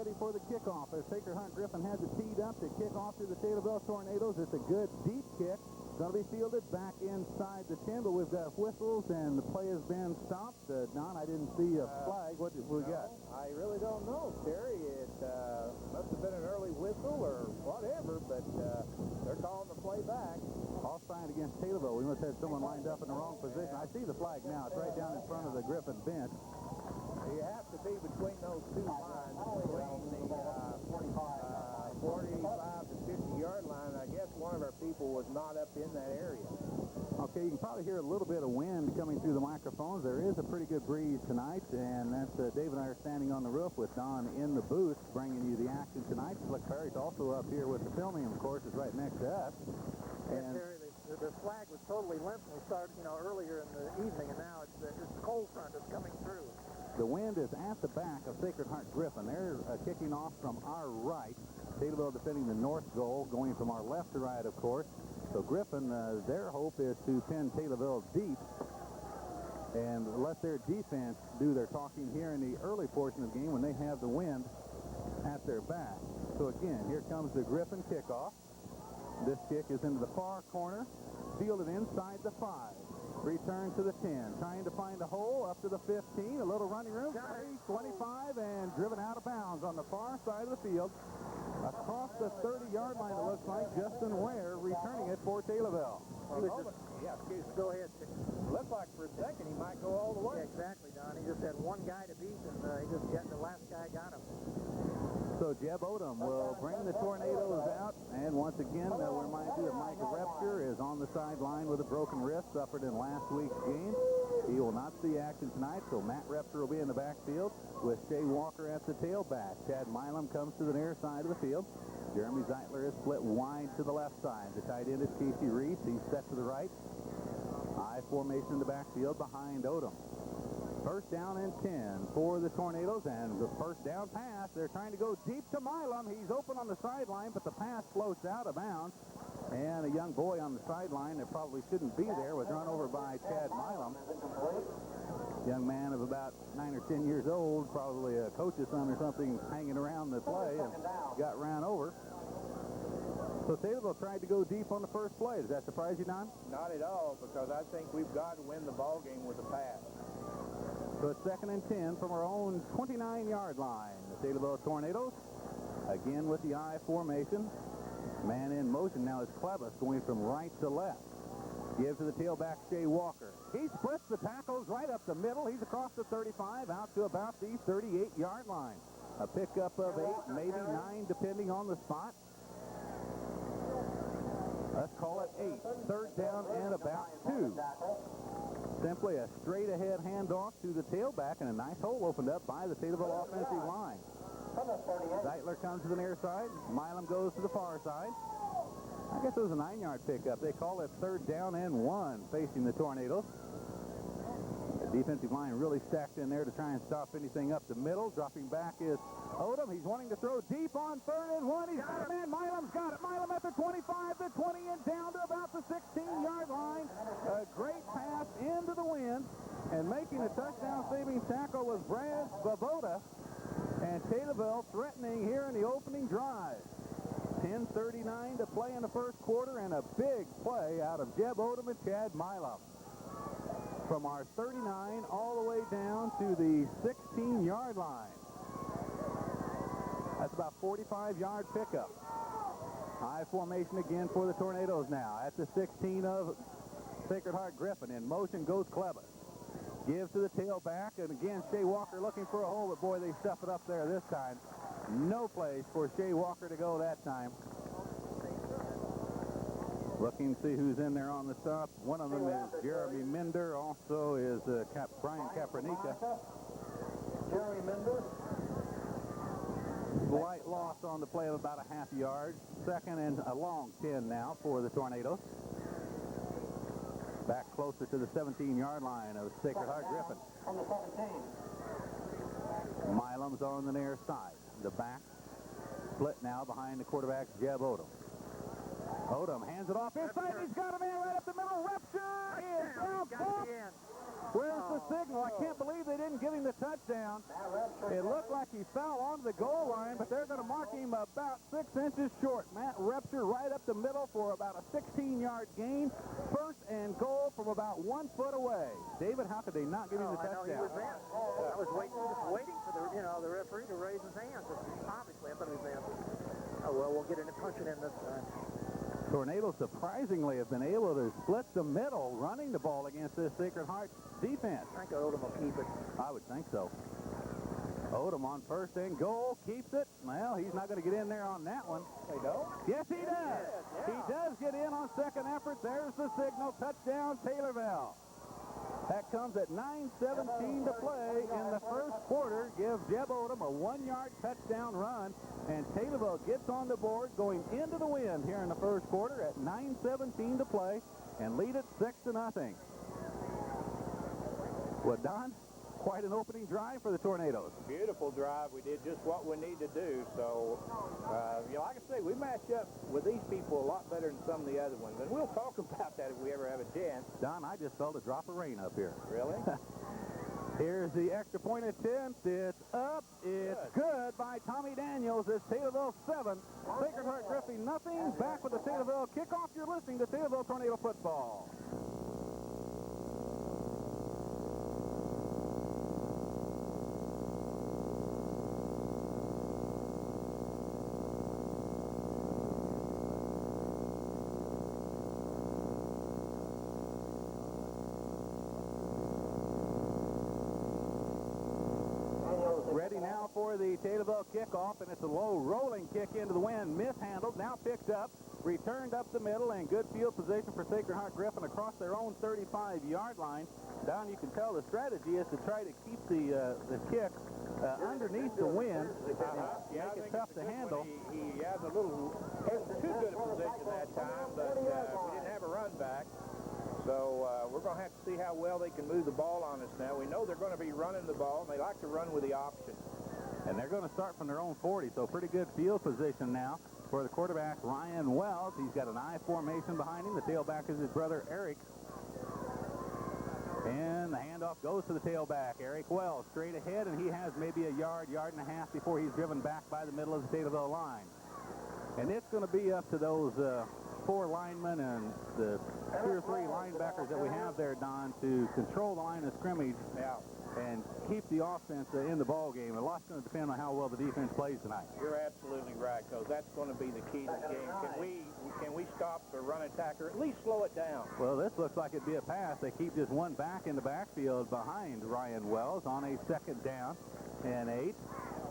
ready for the kickoff as Sacred Heart Griffin has it teed up to kick off to the Taylorville Tornadoes. It's a good deep kick. Going to be fielded back inside the 10, but we've got whistles and the play has been stopped. Don, I didn't see a flag. What we got? I really don't know, Terry. It must have been an early whistle or whatever, but they're calling the play back. Offside against Taylorville. We must have someone lined up in the wrong position. I see the flag now. It's right down in front of the Griffin bench. You have to be between those two lines, between the 45 to 50-yard line. I guess one of our people was not up in that area. Okay, you can probably hear a little bit of wind coming through the microphones. There is a pretty good breeze tonight, and that's Dave and I are standing on the roof with Don in the booth, bringing you the action tonight. Slick Perry's also up here with the filming, of course, is right next to us. And Terry, the flag was totally limp when we started, earlier in the evening, and now it's the cold front that's coming through. The wind is at the back of Sacred Heart Griffin. They're kicking off from our right. Taylorville defending the north goal, going from our left to right, of course. So Griffin, their hope is to pin Taylorville deep and let their defense do their talking here in the early portion of the game when they have the wind at their back. So again, here comes the Griffin kickoff. This kick is into the far corner, fielded inside the 5. Return to the 10, trying to find a hole up to the 15, a little running room, 25, and driven out of bounds on the far side of the field. Across the 30-yard line, it looks like Justin Ware returning it for Taylorville. Excuse me. Go ahead. Looked like for a second he might go all the way. Yeah, exactly, Don. He just had one guy to beat, and the last guy got him. So Jeb Odom will bring the Tornadoes out, and once again, we'll remind you that Mike Repster is on the sideline with a broken wrist suffered in last week's game. He will not see action tonight, so Matt Repster will be in the backfield with Shea Walker at the tailback. Chad Milam comes to the near side of the field. Jeremy Zeitler is split wide to the left side. The tight end is Casey Reese. He's set to the right. I formation in the backfield behind Odom. First down and 10 for the Tornadoes, and the first down pass. They're trying to go deep to Milam. He's open on the sideline, but the pass floats out of bounds. And a young boy on the sideline that probably shouldn't be there was run over by Chad Milam. Young man of about 9 or 10 years old, probably a coach's son or something, hanging around the play and got ran over. So Taylorville tried to go deep on the first play. Does that surprise you, Don? Not at all, because I think we've got to win the ball game with a pass. So it's 2nd and 10 from our own 29-yard line. The Taylorville Tornadoes, again with the I formation. Man in motion now is Klebus going from right to left. Give to the tailback, Shea Walker. He splits the tackles right up the middle. He's across the 35 out to about the 38-yard line. A pickup of 8, maybe 9, depending on the spot. Let's call it 8. 3rd down and about 2. Simply a straight-ahead handoff to the tailback, and a nice hole opened up by the Taylorville offensive line. Zeitler comes to the near side. Milam goes to the far side. I guess it was a 9-yard pickup. They call it 3rd down and 1 facing the Tornadoes. The defensive line really stacked in there to try and stop anything up the middle. Dropping back is Odom. He's wanting to throw deep on 3rd and 1. He's got it, man. Milam's got it. Milam at the 25, the 20, and down to about the 16-yard line. A great pass into the wind. And making a touchdown-saving tackle was Brad Svoboda. And Taylorville threatening here in the opening drive. 10:39 to play in the first quarter, and a big play out of Jeb Odom and Chad Milam. From our 39 all the way down to the 16-yard line. That's about 45-yard pickup. High formation again for the Tornadoes now. At the 16 of Sacred Heart Griffin. In motion goes Klebus. Gives to the tailback, and again, Shea Walker looking for a hole, but boy, they stuff it up there this time. No place for Shea Walker to go that time. Looking to see who's in there on the stop. One of them is Jeremy Minder, also is Brian Capranica. Jeremy Minder. Slight loss on the play of about a half yard. 2nd and a long 10 now for the Tornadoes. Back closer to the 17-yard line of Sacred Heart Griffin. On the 17. Milam's on the near side. The back split now behind the quarterback, Jeb Odom. Odom hands it off inside. He's got a man right up the middle. Repture is down. Where's the signal? I can't believe they didn't give him the touchdown. It looked like he fell onto the goal line, but they're going to mark him about 6 inches short. Matt Repture right up the middle for about a 16-yard gain. First and goal from about 1 foot away. David, how could they not give him the touchdown? I know he was in. I was waiting for the referee to raise his hand. Obviously, I thought he was in. Oh, well, we'll get it punching in this time. Tornadoes surprisingly have been able to split the middle running the ball against this Sacred Heart defense. I think Odom will keep it. I would think so. Odom on first and goal, keeps it. Well, he's not going to get in there on that one. They don't? Yes, he does. He does get in on second effort. There's the signal. Touchdown, Taylorville. That comes at 9:17 to play in the first quarter. Gives Jeb Odom a 1-yard touchdown run. And Taylorville gets on the board going into the wind here in the first quarter at 9:17 to play and lead it 6-0. Well, Don, quite an opening drive for the Tornadoes. Beautiful drive. We did just what we need to do. So, like I say, we match up with these people a lot better than some of the other ones. And we'll talk about that if we ever have a chance. Don, I just felt a drop of rain up here. Really? Here's the extra point attempt. It's up. It's good by Tommy Daniels. It's Taylorville 7, Sacred Heart Griffin nothing. Back with the Taylorville kickoff. You're listening to Taylorville Tornado Football. Ready now for the Taylorville kickoff, and it's a low rolling kick into the wind, mishandled, now picked up, returned up the middle, and good field position for Sacred Heart Griffin across their own 35-yard line. Down, you can tell the strategy is to try to keep the kick underneath the wind, make it tough to handle. He has a little, too good a position that time, but we didn't have a run back. So we're going to have to see how well they can move the ball on us now. We know they're going to be running the ball, and they like to run with the option. And they're going to start from their own 40, so pretty good field position now for the quarterback, Ryan Wells. He's got an I formation behind him. The tailback is his brother, Eric. And the handoff goes to the tailback, Eric Wells, straight ahead, and he has maybe a yard and a half before he's driven back by the middle of the Taylorville line. And it's going to be up to those 4 linemen and the 2 or 3 linebackers that we have there, Don, to control the line of scrimmage and keep the offense in the ball game. A lot's going to depend on how well the defense plays tonight. You're absolutely right, because that's going to be the key to the game. Can we stop the run attack or at least slow it down? Well, this looks like it'd be a pass. They keep just one back in the backfield behind Ryan Wells on a 2nd down and 8.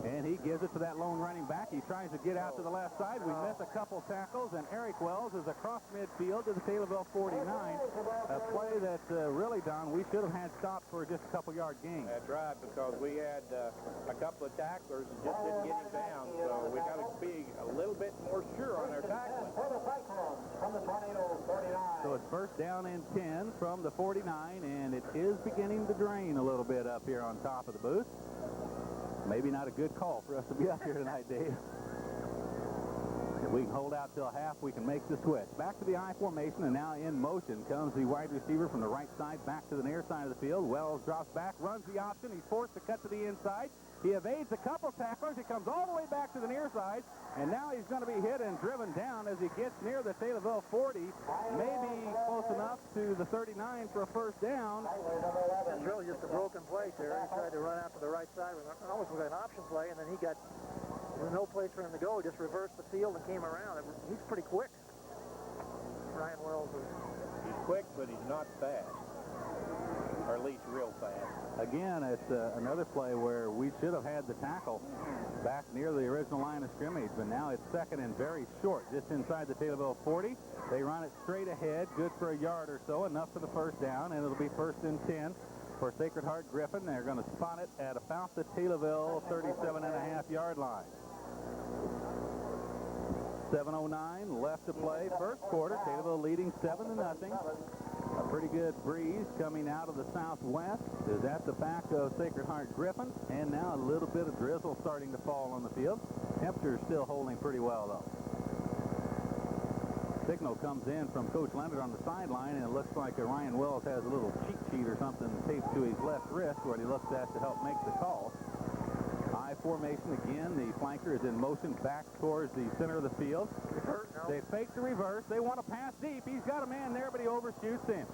And he gives it to that lone running back. He tries to get out to the left side. We miss a couple tackles, and Eric Wells is across midfield to the Taylorville 49. A play that really, Don, we should have had stopped for just a couple-yard gain. That's right, because we had a couple of tacklers and just didn't get him down. So we got to be a little bit more sure on our tackling. So it's first down and 10 from the 49, and it is beginning to drain a little bit up here on top of the booth. Maybe not a good call for us to be up here tonight, Dave. If we can hold out till half, we can make the switch. Back to the I formation, and now in motion comes the wide receiver from the right side back to the near side of the field. Wells drops back, runs the option. He's forced to cut to the inside. He evades a couple tacklers. He comes all the way back to the near side, and now he's going to be hit and driven down as he gets near the Taylorville 40, maybe close enough to the 39 for a first down. It's really just a broken play, Terry. He tried to run out to the right side, almost with an option play, and then there was no place for him to go. He just reversed the field and came around. He's pretty quick. Ryan Wells is. He's quick, but he's not fast, or at least real fast. Again, it's another play where we should have had the tackle back near the original line of scrimmage, but now it's 2nd and very short, just inside the Taylorville 40. They run it straight ahead, good for a yard or so, enough for the first down, and it'll be 1st and 10 for Sacred Heart Griffin. They're going to spot it at about the Taylorville 37.5-yard line. 7:09 left to play, first quarter. Taylorville leading 7-0. A pretty good breeze coming out of the southwest is at the back of Sacred Heart Griffin, and now a little bit of drizzle starting to fall on the field. Temperature's still holding pretty well, though. Signal signal comes in from Coach Leonard on the sideline, and it looks like Ryan Wells has a little cheat sheet or something taped to his left wrist where he looks at to help make the call. I formation again. The flanker is in motion back towards the center of the field. Reverse, no. They fake the reverse. They want to pass deep. He's got a man there, but he overshoots him.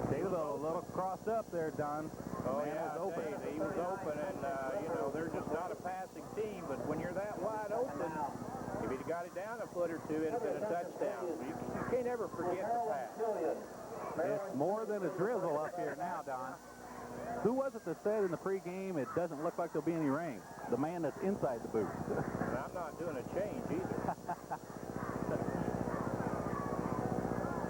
Taylorville a little crossed up there, Don. Oh, Man yeah, was open. he was open, and, you know, they're just not a passing team, but when you're that wide open, if he'd got it down a foot or two, it'd have been a touchdown. You can't ever forget the pass. It's more than a drizzle up here now, Don. Who was it that said in the pregame it doesn't look like there'll be any rain? The man that's inside the booth. And I'm not doing a change either.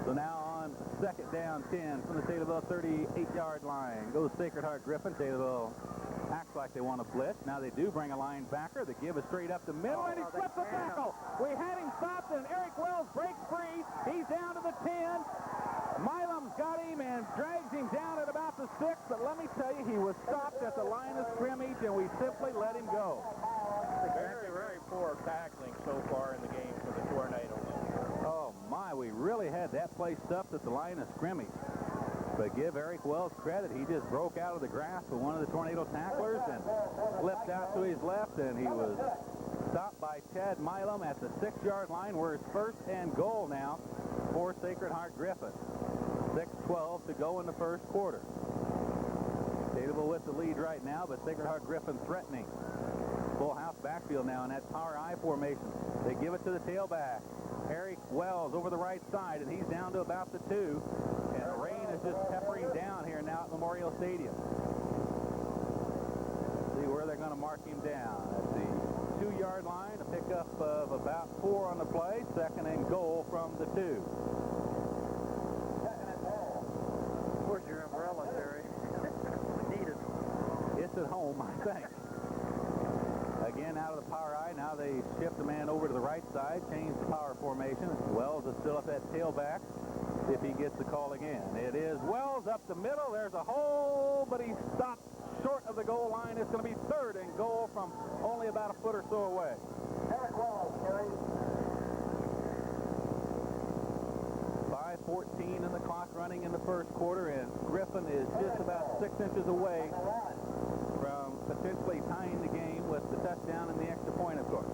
So now on second down 10 from the Taylorville 38-yard line. Goes Sacred Heart Griffin. Taylorville acts like they want to blitz. Now they do bring a linebacker. They give it straight up the middle, and he slips the tackle. We had him stopped, and Eric Wells breaks free. He's down to the 10. Milam's got him and drags him down at about the 6, but let me tell you, he was stopped at the line of scrimmage, and we simply let him go. Very, very poor tackling so far in the game for the Tornadoes. Oh, my, we really had that place stuffed at the line of scrimmage. But give Eric Wells credit. He just broke out of the grasp of one of the Tornado tacklers and slipped out to his left, and he was stopped by Chad Milam at the 6-yard line, where it's first and goal now for Sacred Heart Griffin. 6:12 to go in the first quarter. Taylorville with the lead right now, but Sacred Heart Griffin threatening. Full house backfield now in that power I formation. They give it to the tailback. Eric Wells over the right side, and he's down to about the 2. And the rain is just peppering down here now at Memorial Stadium. See where they're going to mark him down. At the 2-yard line, a pickup of about 4 on the play. Second and goal from the 2. Where's your umbrella, Terry? We need it. It's at home, I think. Again, out of the power I. Now they shift the man over to the right side, change the power formation. Wells is still at that tailback if he gets the call again. It is Wells up the middle. There's a hole, but he stopped short of the goal line. It's going to be third and goal from only about a foot or so away. Eric Wells, Terry. 5:14 in the clock running in the first quarter, and Griffin is just about 6 inches away from potentially tying the game with the touchdown and the extra point, of course.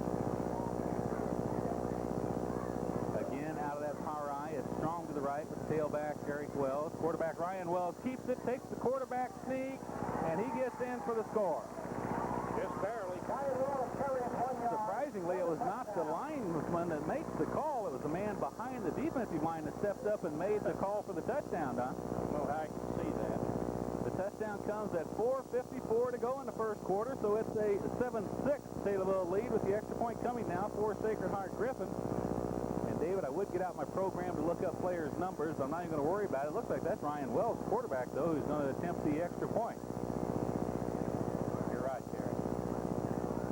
Again, out of that power I, is strong to the right with the tailback, Eric Wells. Quarterback Ryan Wells keeps it, takes the quarterback sneak, and he gets in for the score. Just barely. Surprisingly, it was not the lineman that makes the call. It was the man behind the defensive line that stepped up and made the call for the touchdown, Don. I don't know how I can see that. The touchdown comes at 4:54 to go in the first quarter, so it's a 7-6 Taylorville lead with the extra point coming now for Sacred Heart Griffin. And, David, I would get out my program to look up players' numbers. I'm not even going to worry about it. It looks like that's Ryan Wells, quarterback, though, who's going to attempt the extra point. You're right, Terry.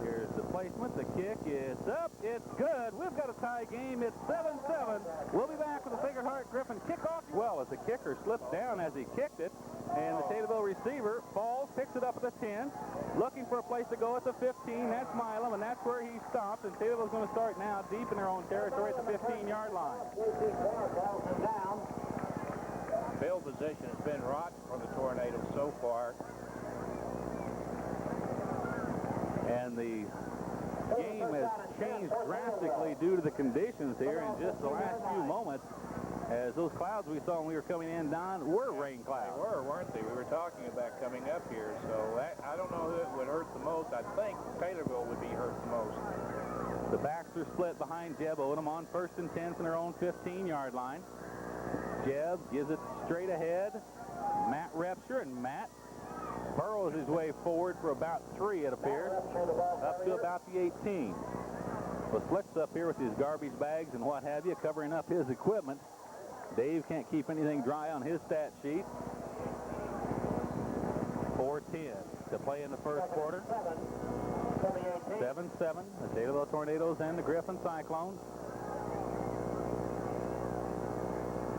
Here's the placement. The kick is up. It's good. We've got a tie game. It's 7-7. We'll be back with the Sacred Heart Griffin kickoff. Well, as the kicker slips down as he kicked it, and the Taylorville receiver falls, picks it up at the 10, looking for a place to go at the 15. That's Milam, and that's where he stopped. And Taylorville's going to start now deep in their own territory at the 15-yard line. Field position has been rotten for the Tornadoes so far. And the game has changed drastically due to the conditions here in just the last few moments, as those clouds we saw when we were coming in, Don, were rain clouds. They were, weren't they? We were talking about coming up here, so I don't know who it would hurt the most. I think Taylorville would be hurt the most. The backs are split behind Jeb Odom on 1st and 10 from their own 15-yard line. Jeb gives it straight ahead. Matt Repsher, and Matt burrows his way forward for about 3, it appears, up to about the 18. Well, Slick's up here with his garbage bags and what have you, covering up his equipment. Dave can't keep anything dry on his stat sheet. 4:10 to play in the first quarter. 7-7, the Taylorville Tornadoes and the Griffin Cyclones.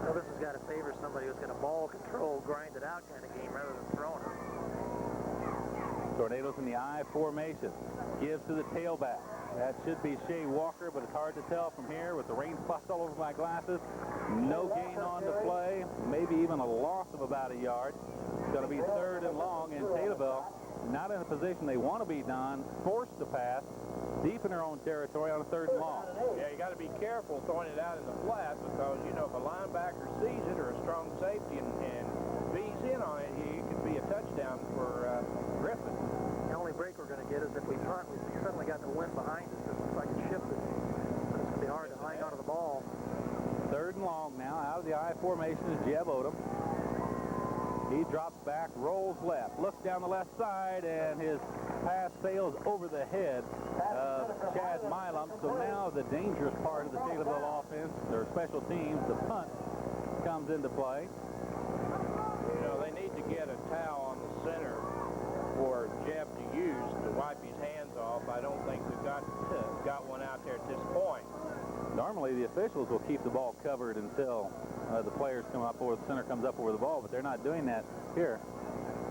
Well, this has got to favor somebody who's going to ball control, grind it out kind of game rather than throwing it. Tornadoes in the I formation. Gives to the tailback. That should be Shea Walker, but it's hard to tell from here with the rain spots all over my glasses. No gain on the play, maybe even a loss of about a yard. It's going to be 3rd and long, and Taylorville not in a position they want to be, Don, forced to pass deep in their own territory on a 3rd and long. Yeah, you got to be careful throwing it out in the flat because, you know, if a linebacker sees it or a strong safety and bees in on it, it could be a touchdown for Griffin. The only break we're going to get is if we punt. We suddenly got the wind behind us. It looks like it's shifted. But it's going to be hard to hang onto the ball. 3rd and long now. Out of the I formation is Jeb Odom. He drops back, rolls left, looks down the left side, and his pass sails over the head of Chad Milam. So now the dangerous part of the Taylorville offense, their special teams, the punt, comes into play. You know, they need to get a towel on the center for Jeb to use to wipe his hands off. I don't think we've got one out there at this point. Normally the officials will keep the ball covered until the players come up or the center comes up over the ball, but they're not doing that here.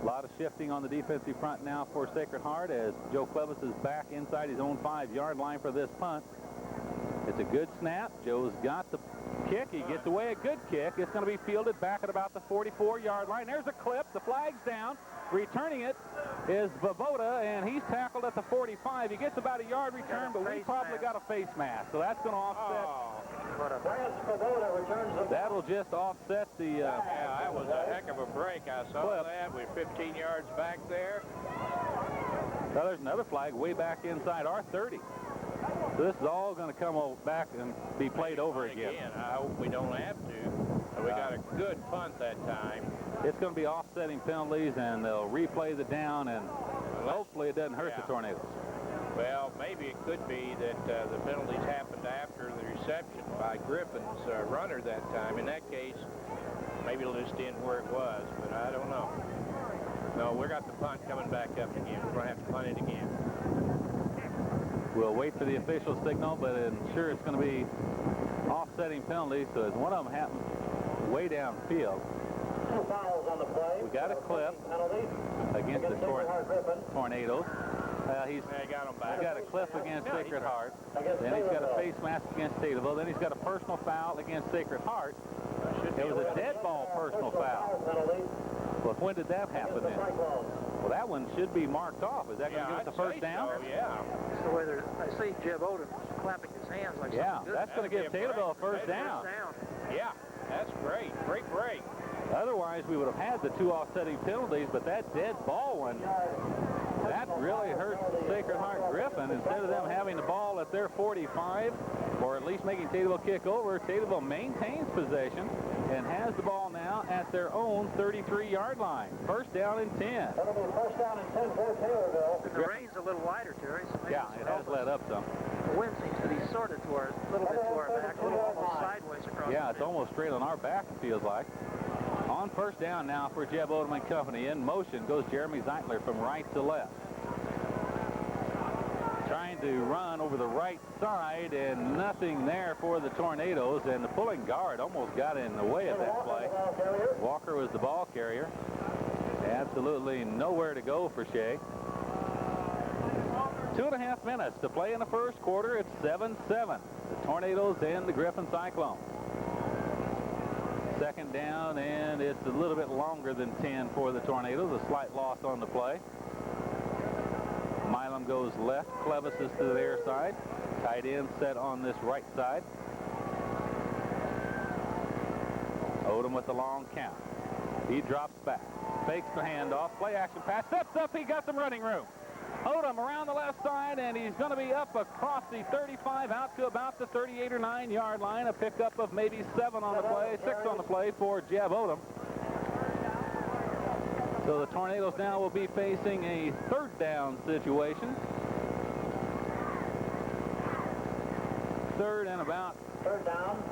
A lot of shifting on the defensive front now for Sacred Heart as Joe Clevis is back inside his own 5-yard line for this punt. It's a good snap. Joe's got the kick. He gets away a good kick. It's going to be fielded back at about the 44-yard line. There's a clip. The flag's down. Returning it is Vaboda, and he's tackled at the 45. He gets about a yard return, but we probably got a face mask, so that's going to offset. That'll just offset the... yeah, that was a heck of a break. I saw that. We're 15 yards back there. Now there's another flag way back inside our 30. So this is all going to come back and be played over again. I hope we don't have to. We got a good punt that time. It's going to be offsetting penalties, and they'll replay the down, and hopefully it doesn't hurt the Tornadoes. Well, maybe it could be that the penalties happened after the reception by Griffin's runner that time. In that case, maybe it'll just end where it was, but I don't know. No, we got the punt coming back up again. We're going to have to punt it again. We'll wait for the official signal, but I'm sure it's going to be offsetting penalties, so as one of them happens way downfield. On the play. We got a clip against the Tornadoes. He's got a clip against Sacred Heart. Then he's got a face mask against Taylorville. Then he's got a personal foul against Sacred Heart. It was a dead ball personal foul. Well, when did that happen then? Well, that one should be marked off. Is that going to give us the first down? So, yeah. That's the way I see Jeb Odom clapping his hands like something good. That's going to give Taylorville a first down. Yeah, that's great. Great break. Otherwise, we would have had the 2 offsetting penalties, but that dead ball one, that really hurt Sacred Heart Griffin. Instead of them having the ball at their 45, or at least making Taylorville kick over, Taylorville maintains possession and has the ball now at their own 33-yard line. First down and 10. That'll be first down and 10 for Taylorville. The rain's a little lighter, Terry. So yeah, it has let up some. The wind seems to be sort of a little bit to our back, a little almost sideways across. Yeah, it's almost straight on our back, it feels like. On first down now for Jeb Odom and company. In motion goes Jeremy Zeitler from right to left. Trying to run over the right side, and nothing there for the Tornadoes, and the pulling guard almost got in the way of that play. Walker was the ball carrier. Absolutely nowhere to go for Shea. 2.5 minutes to play in the first quarter. It's 7-7. The Tornadoes and the Griffin Cyclone. Second down, and it's a little bit longer than 10 for the Tornadoes. A slight loss on the play. Milam goes left. Clevis is to their side. Tight end set on this right side. Odom with the long count. He drops back. Fakes the handoff. Play action pass. Steps up. He got some running room. Odom around the left side, and he's going to be up across the 35 out to about the 38 or 9-yard line. A pickup of maybe 7 on the play, 6 on the play for Jeb Odom. So the Tornadoes now will be facing a 3rd down situation. 3rd and about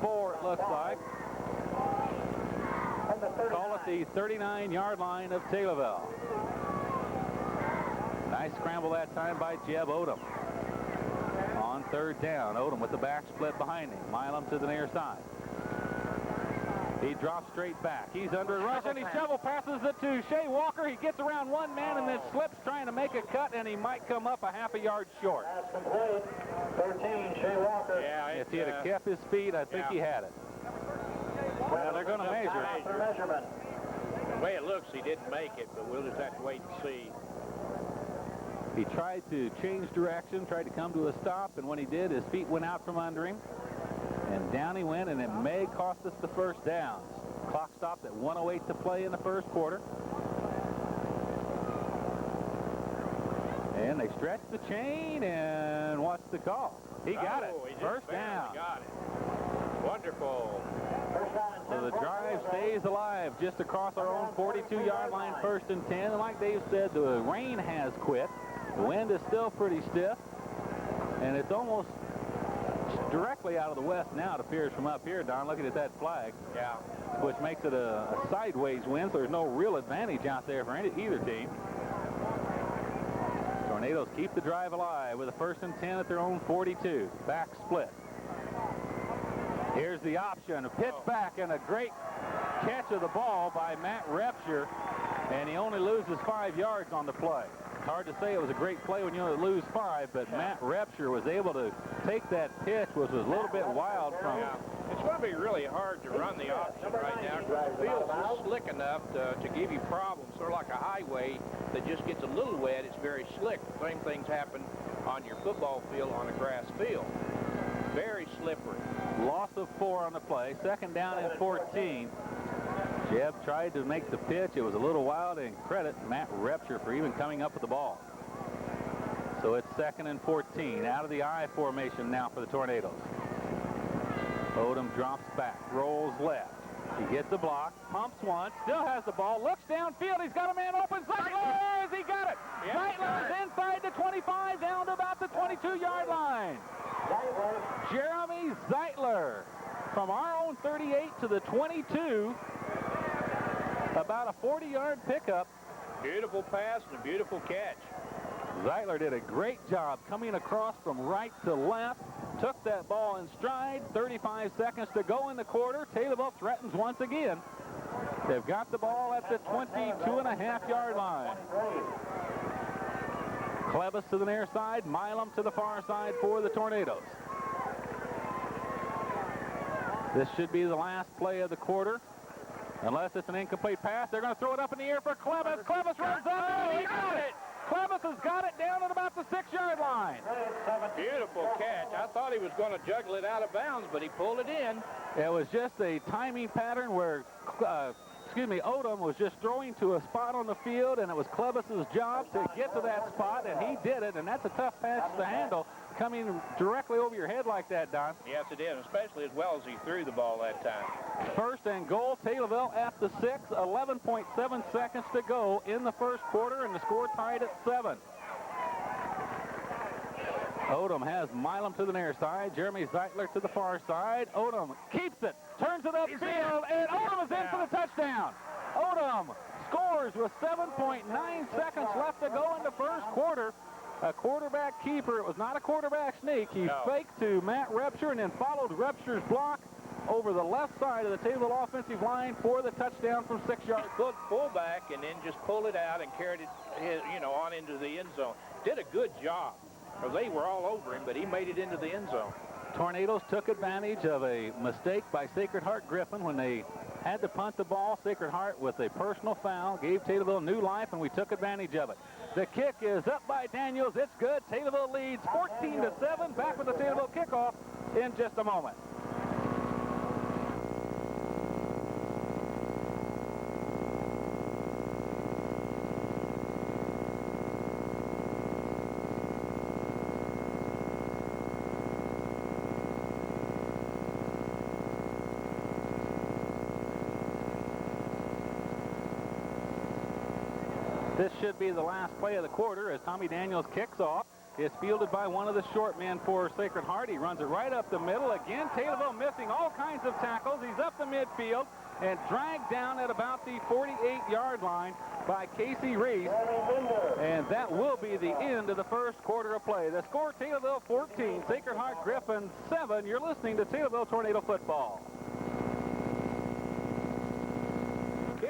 4, it looks like. Call it the 39-yard line of Taylorville. Nice scramble that time by Jeb Odom. On 3rd down, Odom with the back split behind him. Milam to the near side. He drops straight back. He's under rush, and he shovel passes it to Shea Walker. He gets around one man and then slips trying to make a cut, and he might come up a half a yard short. That's complete. 13, Shea Walker. Yeah, If he had kept his feet, I think he had it. Well, they're going to measure. Measurement. The way it looks, he didn't make it, but we'll just have to wait and see. He tried to change direction, tried to come to a stop, and when he did, his feet went out from under him. And down he went, and it may cost us the first downs. Clock stopped at 1:08 to play in the first quarter. And they stretch the chain, and what's the call? He got it. First down. Got it. Wonderful. So the drive stays alive just across our own 42-yard line, 1st and 10. And like Dave said, the rain has quit. The wind is still pretty stiff, and it's almost directly out of the west now, it appears, from up here, Don, looking at that flag. Yeah. Which makes it a sideways wind, so there's no real advantage out there for either team. Tornadoes keep the drive alive with a 1st and 10 at their own 42. Back split. Here's the option, a pitch back, and a great catch of the ball by Matt Repsher, and he only loses 5 yards on the play. It's hard to say it was a great play when you only lose 5, but Matt Repsher was able to take that pitch, which was a little bit wild from him. It's going to be really hard to run the option right now because the field's just slick enough to give you problems, sort of like a highway that just gets a little wet. It's very slick. The same things happen on your football field on a grass field. Very slippery. Loss of 4 on the play. 2nd down and 14. Jeb tried to make the pitch. It was a little wild, and credit Matt Repsher for even coming up with the ball. So it's 2nd and 14. Out of the I formation now for the Tornadoes. Odom drops back, rolls left. He gets the block, pumps one, still has the ball, looks downfield. He's got a man open. Zeitler! He got it. Zeitler is inside the 25, down to about the 22-yard line. Jeremy Zeitler from our own 38 to the 22. About a 40-yard pickup. Beautiful pass and a beautiful catch. Zeitler did a great job coming across from right to left. Took that ball in stride. 35 seconds to go in the quarter. Taylorville threatens once again. They've got the ball at the 22.5-yard line. Clevis to the near side, Milam to the far side for the Tornadoes. This should be the last play of the quarter. Unless it's an incomplete pass, they're going to throw it up in the air for Clevis. Clevis runs up, and he got it. Clevis has got it down at about the 6-yard line. Beautiful catch. I thought he was going to juggle it out of bounds, but he pulled it in. It was just a timing pattern where, Odom was just throwing to a spot on the field, and it was Clevis's job to get to that spot, and he did it, and that's a tough pass to handle, coming directly over your head like that, Don. Yes, it did, especially as well as he threw the ball that time. 1st and goal, Taylorville at the 6, 11.7 seconds to go in the first quarter, and the score tied at 7. Odom has Milam to the near side, Jeremy Zeitler to the far side. Odom keeps it, turns it upfield, and Odom is in for the touchdown. Odom scores with 7.9 seconds left to go in the first quarter. A quarterback keeper. It was not a quarterback sneak. He faked to Matt Repsher and then followed Repsher's block over the left side of the Taylorville offensive line for the touchdown from 6 yards. Good fullback and then just pulled it out and carried it, on into the end zone. Did a good job. They were all over him, but he made it into the end zone. Tornadoes took advantage of a mistake by Sacred Heart Griffin when they had to punt the ball. Sacred Heart with a personal foul gave Taylorville new life, and we took advantage of it. The kick is up by Daniels. It's good. Taylorville leads 14-7. Back with the Taylorville kickoff in just a moment. This should be the last play of the quarter as Tommy Daniels kicks off. It's fielded by one of the short men for Sacred Heart. He runs it right up the middle. Again, Taylorville missing all kinds of tackles. He's up the midfield and dragged down at about the 48-yard line by Casey Reese. And that will be the end of the first quarter of play. The score, Taylorville 14, Sacred Heart Griffin 7. You're listening to Taylorville Tornado Football.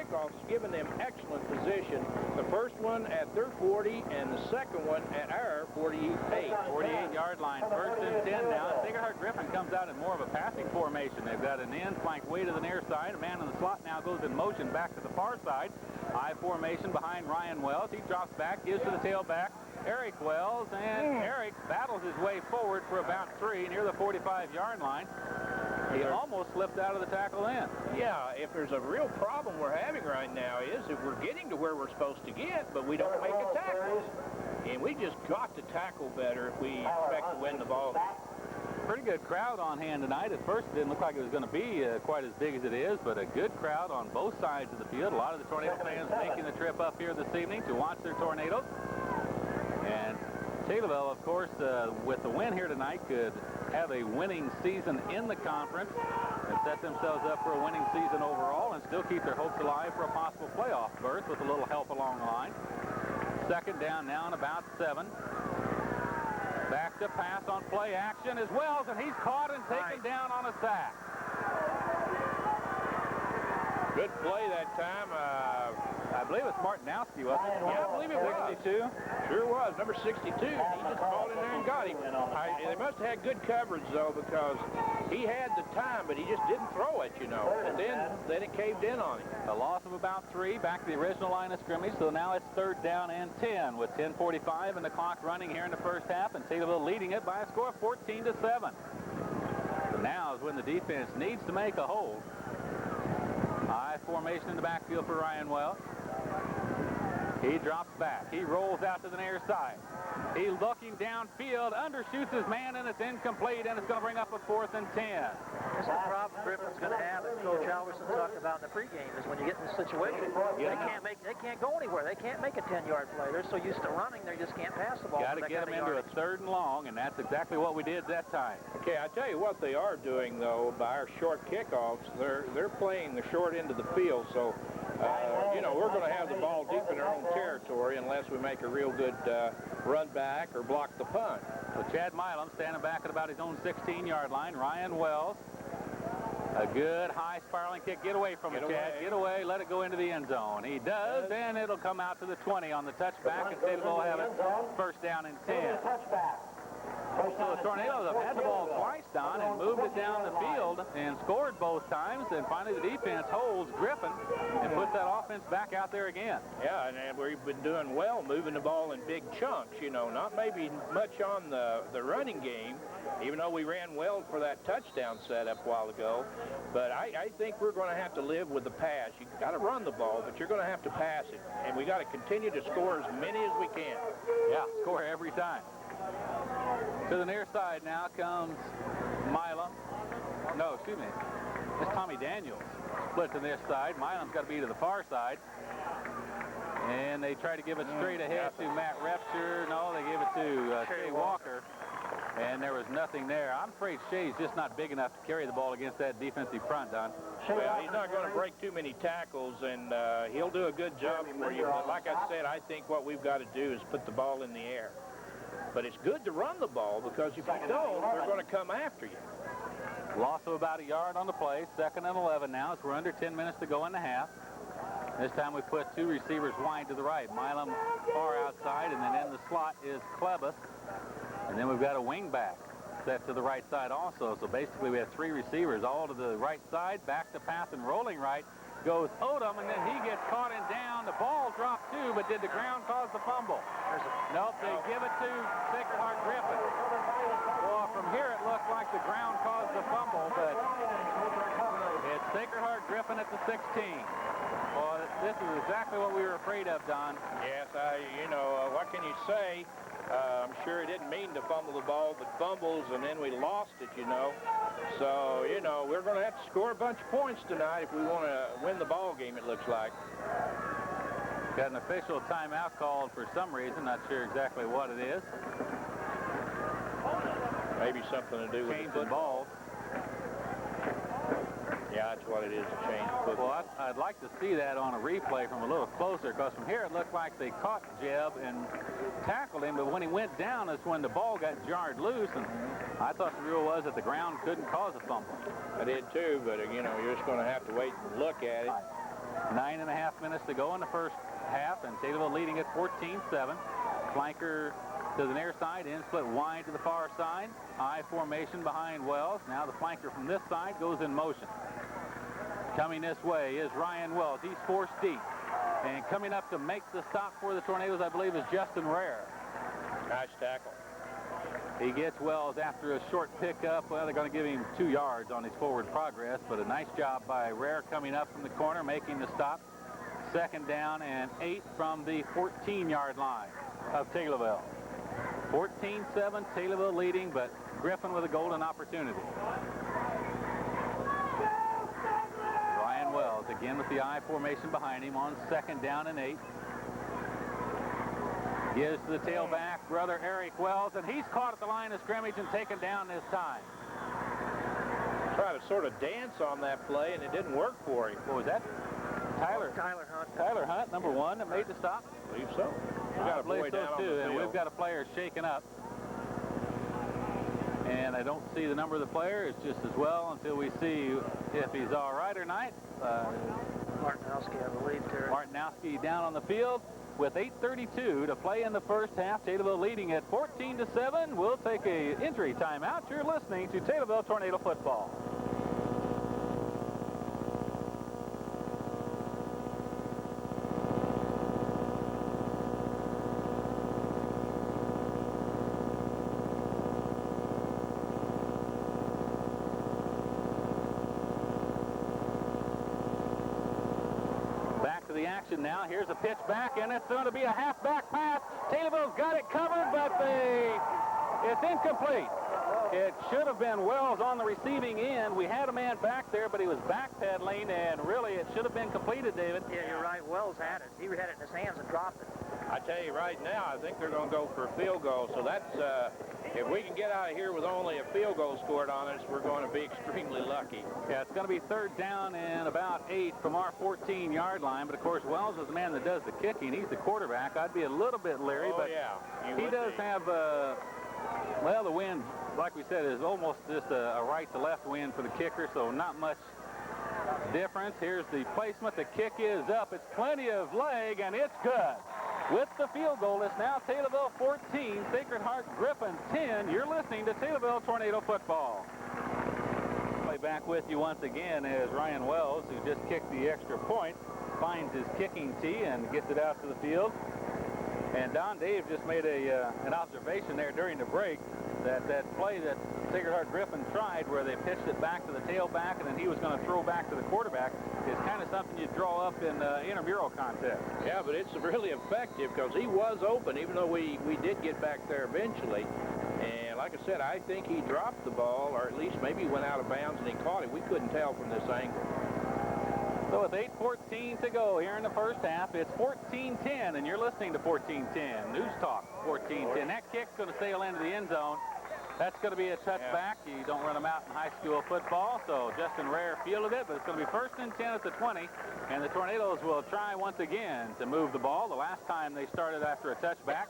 kickoffs, giving them excellent position. The first one at their 40 and the second one at our 48-yard line. First and 10 now. Sacred Heart Griffin comes out in more of a passing formation. They've got an end flank way to the near side. A man in the slot now goes in motion back to the far side. I formation behind Ryan Wells. He drops back, gives to the tailback, Eric Wells, and Eric battles his way forward for about 3 near the 45-yard line. He almost slipped out of the tackle then. Yeah, if there's a real problem we're having right now is that we're getting to where we're supposed to get, but we don't make a tackle. And we just got to tackle better if we expect to win the ball. Pretty good crowd on hand tonight. At first, it didn't look like it was going to be quite as big as it is, but a good crowd on both sides of the field. A lot of the Tornado fans making the trip up here this evening to watch their Tornadoes. And Taylorville, of course, with the win here tonight, could have a winning season in the conference and set themselves up for a winning season overall and still keep their hopes alive for a possible playoff berth with a little help along the line. Second down now and about 7. Back to pass on play action as Wells, and he's caught and taken down on a sack. Good play that time. I believe it's Martinowski, wasn't it? Yeah, I believe it was. 62. Sure was. Number 62. He just called in there and got him. They must have had good coverage, though, because he had the time, but he just didn't throw it, you know. And then it caved in on him. A loss of about 3 back to the original line of scrimmage. So now it's third down and 10 with 10:45 and the clock running here in the first half, and Taylorville leading it by a score of 14-7. So now is when the defense needs to make a hold. High formation in the backfield for Ryan Wells. He drops back. He rolls out to the near side. He's looking downfield, undershoots his man, and it's incomplete, and it's going to bring up a 4th and 10. This is the problem Griffin's going to have, as Coach Alverson talked about in the pregame, is when you get in this situation, they can't go anywhere. They can't make a 10-yard play. They're so used to running, they just can't pass the ball. Got to get them into a 3rd and long, and that's exactly what we did that time. Okay, I tell you what they are doing, though, by our short kickoffs, they're playing the short end of the field, so you know, we're going to have the ball deep in our own territory unless we make a real good run back or block the punt. So Chad Milam standing back at about his own 16-yard line. Ryan Wells, a good high spiraling kick. Get away from it, Chad. Get away. Let it go into the end zone. He does, and it'll come out to the 20 on the touchback, and Taylorville will have it first down and 10. So the Tornadoes have had the ball twice, Don, and moved it down the field and scored both times. And finally the defense holds Griffin and puts that offense back out there again. Yeah, and we've been doing well moving the ball in big chunks, you know, not maybe much on the running game, even though we ran well for that touchdown setup a while ago. But I think we're going to have to live with the pass. You've got to run the ball, but you're going to have to pass it. And we got to continue to score as many as we can. Yeah, score every time. To the near side now comes Milam. No, excuse me. It's Tommy Daniels. Split to this side. Milam's got to be to the far side. And they try to give it straight ahead to Matt Repture. No, they give it to Shea Walker. And there was nothing there. I'm afraid Shea's just not big enough to carry the ball against that defensive front, Don. Well, he's not going to break too many tackles, and he'll do a good job for you. But like I said, I think what we've got to do is put the ball in the air. But it's good to run the ball, because if you don't, they're going to come after you. Loss of about a yard on the play. 2nd and 11 now as we're under 10 minutes to go in the half. This time we put 2 receivers wide to the right. Milam far outside, and then in the slot is Klebus. And then we've got a wing back set to the right side also. So basically we have 3 receivers all to the right side. Back to pass and rolling right goes Odom, and then he gets caught and down. The ball dropped too, but did the ground cause the fumble? Nope, they give it to Sacred Heart Griffin. Well, from here it looked like the ground caused the fumble, but it's Sacred Heart Griffin at the 16. Well, this is exactly what we were afraid of, Don. Yes, you know, what can you say? I'm sure he didn't mean to fumble the ball, but fumbles, and then we lost it, you know. So, you know, we're going to have to score a bunch of points tonight if we want to win the ball game, it looks like. Got an official timeout called for some reason. Not sure exactly what it is. Maybe something to do with change the ball. Yeah, that's what it is, a change of football. Well, I'd like to see that on a replay from a little closer, because from here it looked like they caught Jeb and tackled him, but when he went down is when the ball got jarred loose, and I thought the rule was that the ground couldn't cause a fumble. I did too, but, you know, you're just going to have to wait and look at it. 9.5 minutes to go in the first half, and Taylorville leading at 14-7. Flanker to the near side, in split wide to the far side. I formation behind Wells. Now the flanker from this side goes in motion. Coming this way is Ryan Wells. He's forced deep. And coming up to make the stop for the Tornadoes, I believe, is Justin Rare. Nice tackle. He gets Wells after a short pickup. Well, they're going to give him 2 yards on his forward progress, but a nice job by Rare coming up from the corner, making the stop. 2nd down and 8 from the 14-yard line of Taylorville. 14-7, Taylorville leading, but Griffin with a golden opportunity. Ryan Wells again with the I formation behind him on 2nd down and 8. Gives to the tailback, brother Eric Wells, and he's caught at the line of scrimmage and taken down this time. Tried to sort of dance on that play, and it didn't work for him. What was that? Tyler Hunt. Tyler Hunt, number 1, that made the stop. I believe so. We got a boy down on the too, and field. we've got a player shaken up. And I don't see the number of the player. It's just as well until we see if he's all right or not. Martinowski, I believe, Terry. Martinowski down on the field with 8:32 to play in the first half. Taylorville leading at 14-7. We'll take a injury timeout. You're listening to Taylorville Tornado Football. The action now. Here's a pitch back, and it's going to be a halfback pass. Taylorville's got it covered, but it's incomplete. It should have been Wells on the receiving end. We had a man back there, but he was backpedaling, and really it should have been completed, David. Yeah, you're right. Wells had it. He had it in his hands and dropped it. I tell you right now, I think they're going to go for a field goal. So that's, if we can get out of here with only a field goal scored on us, we're going to be extremely lucky. Yeah, it's going to be 3rd down and about 8 from our 14-yard line. But, of course, Wells is the man that does the kicking. He's the quarterback. I'd be a little bit leery, but yeah, he does have, well, the wind, like we said, is almost just a right-to-left wind for the kicker, so not much difference. Here's the placement. The kick is up. It's plenty of leg, and it's good. With the field goal, it's now Taylorville 14, Sacred Heart Griffin 10. You're listening to Taylorville Tornado Football. Play back with you once again as Ryan Wells, who just kicked the extra point, finds his kicking tee and gets it out to the field. And Don Dave just made an observation there during the break that play that Sacred Heart Griffin tried where they pitched it back to the tailback and then he was going to throw back to the quarterback is kind of something you draw up in intramural contest. Yeah, but it's really effective because he was open, even though we did get back there eventually. And like I said, I think he dropped the ball, or at least maybe he went out of bounds and he caught it. We couldn't tell from this angle. So with 8:14 to go here in the first half, it's 14-10, and you're listening to 14-10. News Talk 14-10. That kick's going to sail into the end zone. That's going to be a touchback. Yeah. You don't run them out in high school football, so Justin Rare fielded it, but it's going to be 1st and 10 at the 20, and the Tornadoes will try once again to move the ball. The last time they started after a touchback,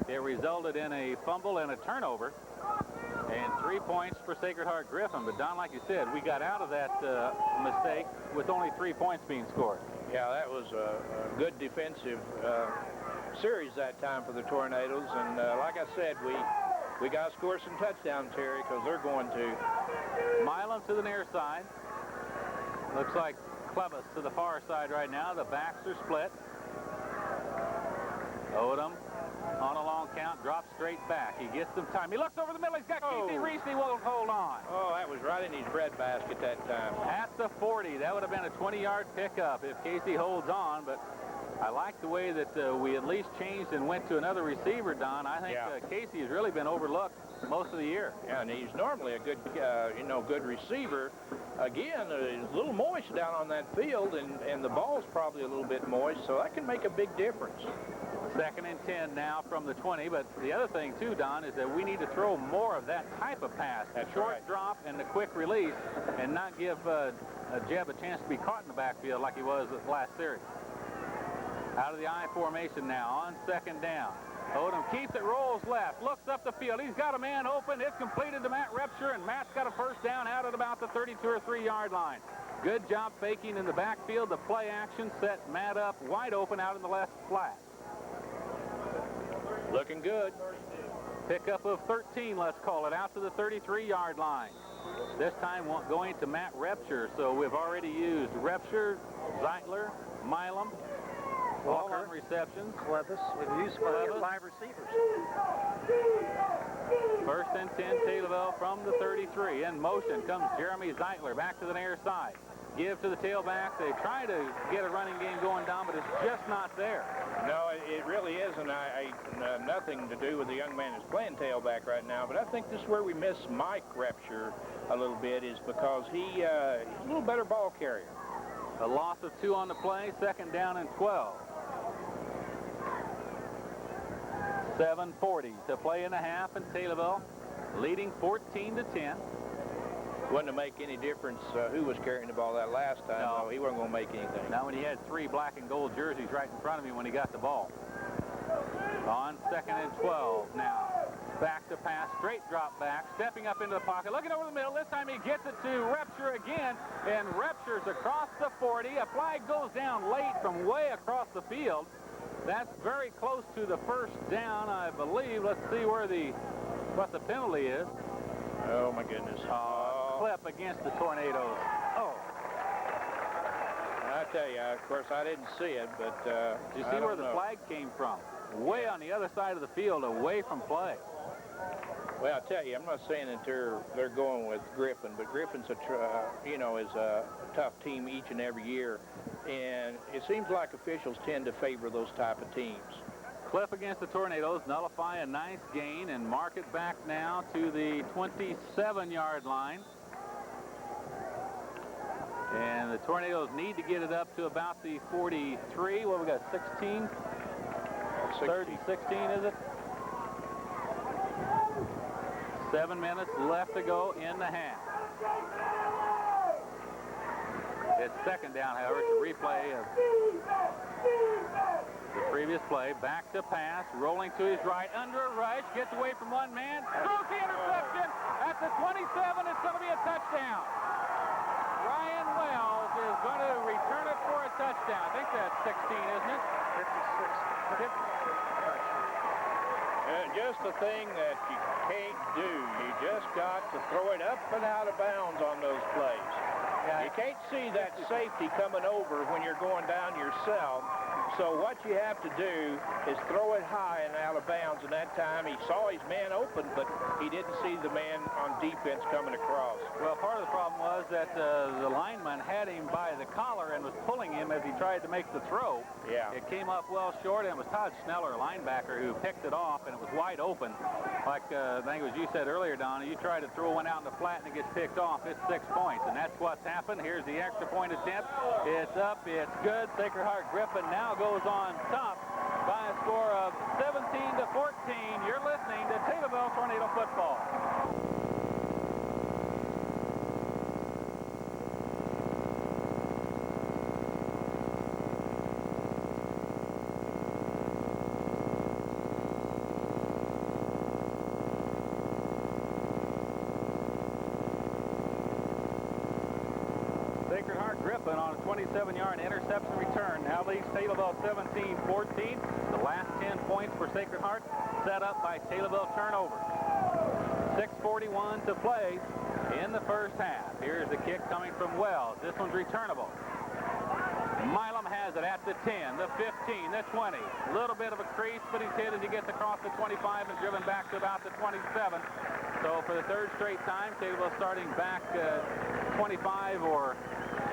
it resulted in a fumble and a turnover. And 3 points for Sacred Heart Griffin. But, Don, like you said, we got out of that mistake with only 3 points being scored. Yeah, that was a good defensive series that time for the Tornadoes. And like I said, we got to score some touchdowns, Terry, because they're going to. Milam to the near side. Looks like Clevis to the far side right now. The backs are split. Odom on a long count, drops straight back. He gets some time. He looks over the middle. He's got Casey Reese. He won't hold on. Oh, that was right in his breadbasket that time. At the 40. That would have been a 20-yard pickup if Casey holds on, but I like the way that we at least changed and went to another receiver, Don. I think Casey has really been overlooked most of the year. Yeah, and he's normally a good, good receiver. Again, it's a little moist down on that field, and the ball's probably a little bit moist, so that can make a big difference. 2nd and 10 now from the 20, but the other thing, too, Don, is that we need to throw more of that type of pass. That's short right. Drop and the quick release, and not give Jeb a chance to be caught in the backfield like he was with last series. Out of the I formation now on 2nd down. Odom keeps it, rolls left, looks up the field. He's got a man open. It's completed to Matt Repsher, and Matt's got a 1st down out at about the 32 or 3-yard line. Good job faking in the backfield. The play action set Matt up wide open out in the left flat. Looking good. Pickup of 13, let's call it, out to the 33-yard line. This time going to Matt Repture. So we've already used Repture, Zeitler, Milam, all on receptions. Clevis. We've used 5 receivers. First and 10, Taylorville from the 33. In motion comes Jeremy Zeitler back to the near side. Give to the tailback. They try to get a running game going down, but it's just not there. No, it really isn't. Nothing to do with the young man who's playing tailback right now, but I think this is where we miss Mike Repture a little bit, is because he's a little better ball carrier. A loss of 2 on the play, 2nd down and 12. 7:40 to play in a half, and Taylorville leading 14-10. Wouldn't have make any difference who was carrying the ball that last time. No. No, he wasn't going to make anything. Now when he had 3 black and gold jerseys right in front of him when he got the ball. On 2nd and 12 now. Back to pass, straight drop back, stepping up into the pocket, looking over the middle. This time he gets it to Repture again, and Repture's across the 40. A flag goes down late from way across the field. That's very close to the first down, I believe. Let's see what the penalty is. Oh, my goodness. Clip against the Tornadoes. Oh. I tell you, of course, I didn't see it, but Did you see where the flag came from? Way on the other side of the field, away from play. Well, I tell you, I'm not saying that they're going with Griffin, but Griffin's is a tough team each and every year, and it seems like officials tend to favor those type of teams. Cliff against the Tornadoes, nullify a nice gain and mark it back now to the 27-yard line. And the Tornadoes need to get it up to about the 43. What we got, 16? 3rd and 16, is it? 7 minutes left to go in the half. It's 2nd down, however. It's a replay of the previous play. Back to pass, rolling to his right, under a rush, gets away from one man, throws the interception at the 27. It's going to be a touchdown. Ryan Wells is going to return it for a touchdown. I think that's 16, isn't it? 56. Just the thing that you can't do. You just got to throw it up and out of bounds on those plays. Yeah. You can't see that safety coming over when you're going down yourself. So what you have to do is throw it high and out of bounds. And that time he saw his man open, but he didn't see the man on defense coming across. Well, part of the problem was that the lineman had him by the collar and was pulling him as he tried to make the throw. Yeah. It came up well short, and it was Todd Schneller, a linebacker, who picked it off, and it was wide open. Like I think it was you said earlier, Donna, you try to throw one out in the flat and it gets picked off. It's 6 points, and that's what's happened. Here's the extra point attempt. It's up. It's good. Sacred Heart Griffin now goes on top by a score of 17-14. You're listening to Taylorville Tornado Football. Sacred Heart Griffin on a 27-yard interception return now leads Taylorville 17-14. The last 10 points for Sacred Heart set up by Taylorville turnover. 6:41 to play in the first half. Here's the kick coming from Wells. This one's returnable. Milam has it at the 10, the 15, the 20. A little bit of a crease, but he's hit as he gets across the 25 and driven back to about the 27. So for the 3rd straight time, Taylorville starting back 25 or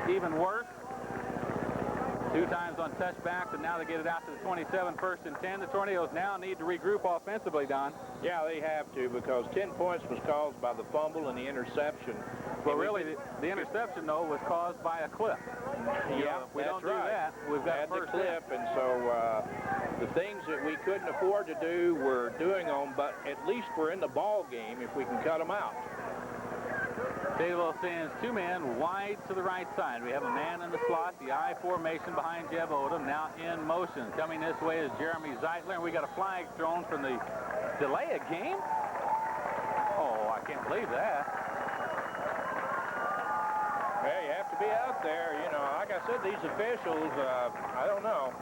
even worse. 2 times on touchbacks, and now they get it out to the 27, 1st and 10. The Tornadoes now need to regroup offensively, Don. Yeah, they have to, because 10 points was caused by the fumble and the interception. Well, really, the interception, though, was caused by a clip. Yeah, if we don't do right. that, we've got the clip, and so the things that we couldn't afford to do, we're doing them, but at least we're in the ball game if we can cut them out. Taylorville sends 2 men wide to the right side. We have a man in the slot, the I formation behind Jeb Odom, now in motion. Coming this way is Jeremy Zeitler, and we got a flag thrown from the delay of game. Oh, I can't believe that. Well, you have to to be out there. You know, like I said, these officials, I don't know.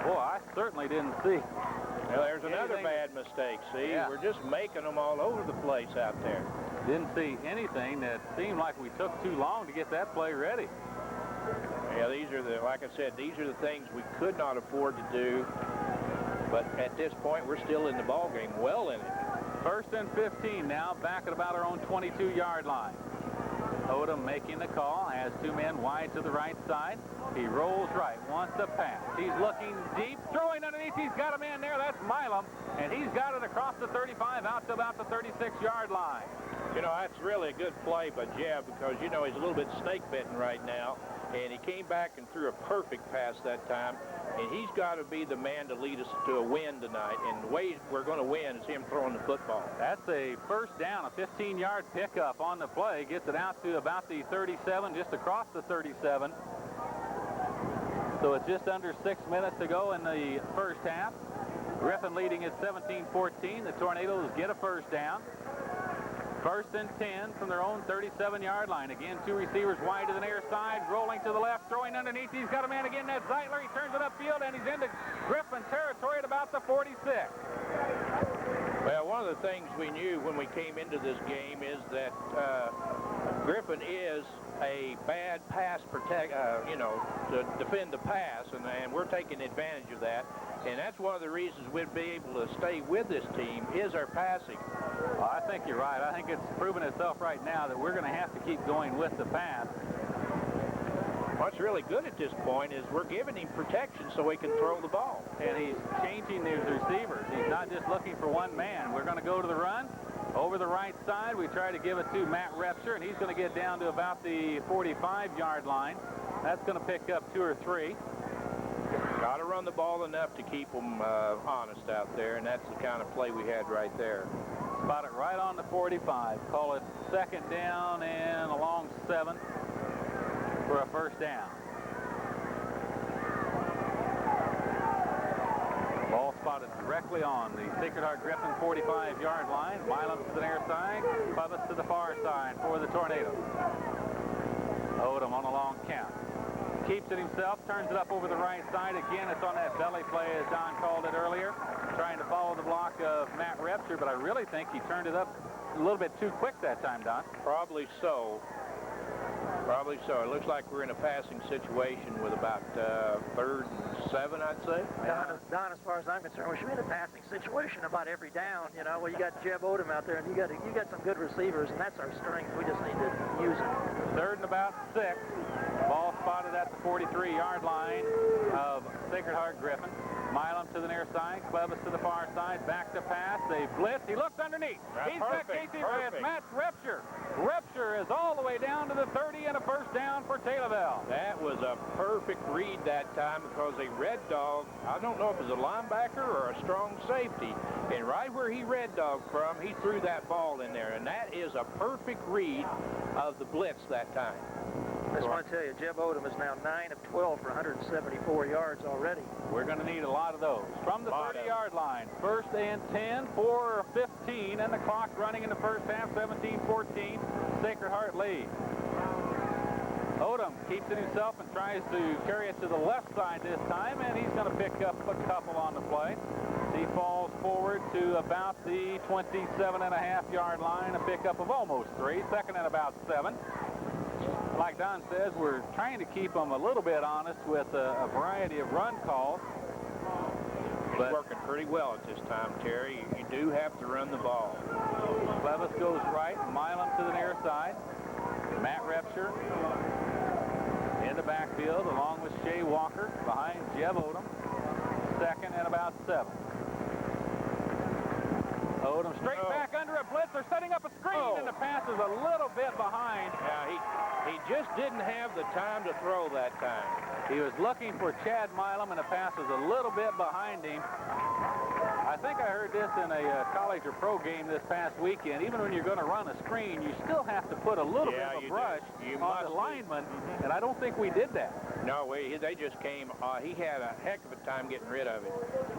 Boy, I certainly didn't see. Well, there's another bad mistake, see? Yeah. We're just making them all over the place out there. Didn't see anything that seemed like we took too long to get that play ready. Yeah, these are the, like I said, these are the things we could not afford to do. But at this point, we're still in the ball game, well in it. 1st and 15 now, back at about our own 22-yard line. Odom making the call, has 2 men wide to the right side. He rolls right, wants a pass. He's looking deep, throwing underneath. He's got a man there. That's Milam, and he's got it across the 35 out to about the 36-yard line. You know, that's really a good play by Jeb because, you know, he's a little bit snake-bitten right now. And he came back and threw a perfect pass that time. And he's got to be the man to lead us to a win tonight. And the way we're going to win is him throwing the football. That's a first down, a 15-yard pickup on the play. Gets it out to about the 37, just across the 37. So it's just under 6 minutes to go in the first half. Griffin leading at 17-14. The Tornadoes get a first down. 1st and 10 from their own 37-yard line. Again, 2 receivers wide to the near side, rolling to the left, throwing underneath. He's got a man again. That's Zeitler. He turns it upfield, and he's into Griffin territory at about the 46. Well, one of the things we knew when we came into this game is that Griffin is a bad pass you know, to defend the pass, and we're taking advantage of that. And that's one of the reasons we'd be able to stay with this team is our passing. Well, I think you're right. I think it's proven itself right now that we're going to have to keep going with the pass. What's really good at this point is we're giving him protection so he can throw the ball. And he's changing these receivers. He's not just looking for one man. We're going to go to the run. Over the right side, we try to give it to Matt Repsher, and he's going to get down to about the 45-yard line. That's going to pick up 2 or 3. Got to run the ball enough to keep them honest out there, and that's the kind of play we had right there. Spot it right on the 45. Call it 2nd down and along 7 for a first down. Ball spotted directly on the Sacred Heart Griffin 45-yard line. Milam to the near side, Bubba's to the far side for the Tornadoes. Odom on a long count. Keeps it himself, turns it up over the right side. Again, it's on that belly play, as Don called it earlier, trying to follow the block of Matt Repsher, but I really think he turned it up a little bit too quick that time, Don. Probably so. Probably so. It looks like we're in a passing situation with about 3rd and 7, I'd say. Don, as far as I'm concerned, we should be in a passing situation about every down. You know, well, you got Jeb Odom out there, and you got some good receivers, and that's our strength. We just need to use it. 3rd and about 6. Ball spotted at the 43-yard line of Sacred Heart Griffin. Milam to the near side, Clevis to the far side, back to pass. They blitz. He looks underneath. He's got Casey Reyes. Matt Repsher. Repsher is all the way down to the 30 and a first down for Taylorville. That was a perfect read that time because a red dog, I don't know if it was a linebacker or a strong safety, and right where he red dogged from, he threw that ball in there, and that is a perfect read of the blitz that time. I just want to tell you, Jeb Odom is now 9 of 12 for 174 yards already. We're going to need a lot of those. From the 30-yard line, 1st and 10 for 15, and the clock running in the first half, 17-14, Sacred Heart lead. Odom keeps it himself and tries to carry it to the left side this time, and he's going to pick up a couple on the play. He falls forward to about the 27.5-yard line, a pickup of almost 3, 2nd and about 7. Like Don says, we're trying to keep them a little bit honest with a variety of run calls. It's working pretty well at this time, Terry. You do have to run the ball. Clevis goes right, Milam to the near side. Matt Repsher in the backfield along with Shea Walker behind Jeb Odom. 2nd and about 7. Odom straight back under a blitz. They're setting up a screen, and the pass is a little bit behind. Yeah, he just didn't have the time to throw that time. He was looking for Chad Milam, and the pass was a little bit behind him. I think I heard this in a college or pro game this past weekend. Even when you're going to run a screen, you still have to put a little bit of a brush on the lineman, and I don't think we did that. No, they just came. He had a heck of a time getting rid of it.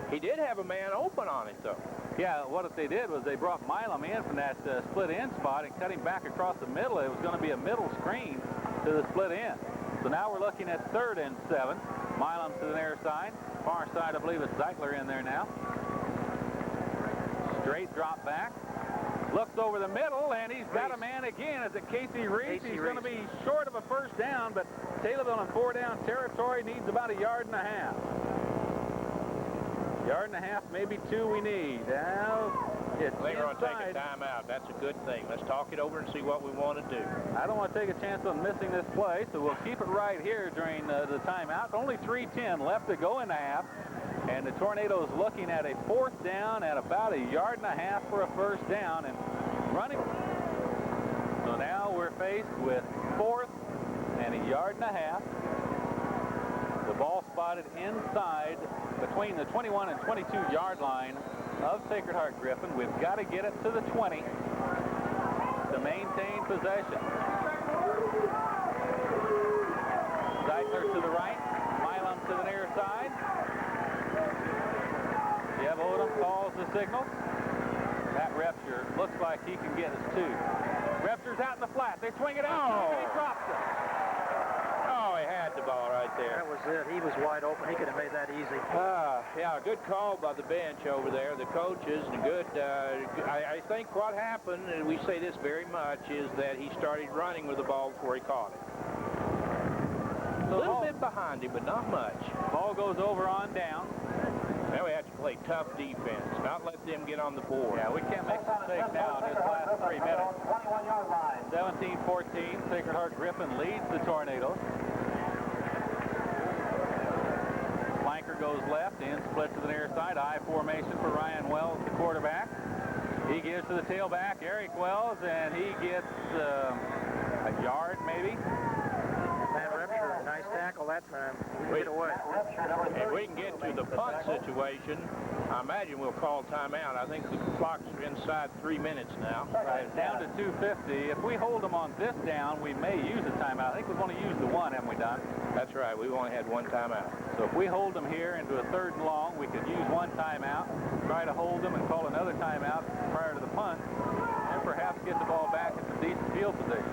He did have a man open on it, though. Yeah, what they did was they brought Milam in from that split end spot and cut him back across the middle. It was going to be a middle screen to the split end. So now we're looking at 3rd and 7. Milam to the near side. Far side, I believe it's Zeitler in there now. Straight drop back. Looks over the middle, and he's got a man again. Is it Casey Reese? He's going to be short of a first down, but Taylorville in 4-down territory needs about 1.5 yards. 1.5 yards, maybe 2 we need. Now it's They're going to take a timeout. That's a good thing. Let's talk it over and see what we want to do. I don't want to take a chance on missing this play, so we'll keep it right here during the timeout. Only 3:10 left to go in the half. And the Tornadoes looking at a 4th down at about 1.5 yards for a first down and running. So now we're faced with 4th and 1.5 yards. The ball spotted inside between the 21 and 22-yard line of Sacred Heart Griffin. We've got to get it to the 20 to maintain possession. Zeitler to the right, Milam to the near side. Jeff Odom calls the signal. That Repture looks like he can get us 2. Repture's out in the flat. They swing it out, and he drops it. Oh, he had the ball right there. That was it. He was wide open. He could have made that easy. Yeah, good call by the bench over there, the coaches, and good. I think what happened, and we say this very much, is that he started running with the ball before he caught it. A little bit behind him, but not much. Ball goes over on down. Now we have to play tough defense, not let them get on the board. Yeah, we can't make mistakes now in this last 3 minutes. 17-14, Sacred Heart Griffin leads the Tornadoes. Flanker goes left, in split to the near side. I formation for Ryan Wells, the quarterback. He gives to the tailback, Eric Wells, and he gets 1 yard maybe. Matt Repture, nice tackle that time. Get away. If we can get to the punt situation, I imagine we'll call timeout. I think the clock's inside 3 minutes now. Right, down to 2:50. If we hold them on this down, we may use a timeout. I think we've only used the 1, haven't we, Don? That's right. We've only had 1 timeout. So if we hold them here into a 3rd and long, we could use 1 timeout, try to hold them and call another timeout prior to the punt, and perhaps get the ball back in some decent field position.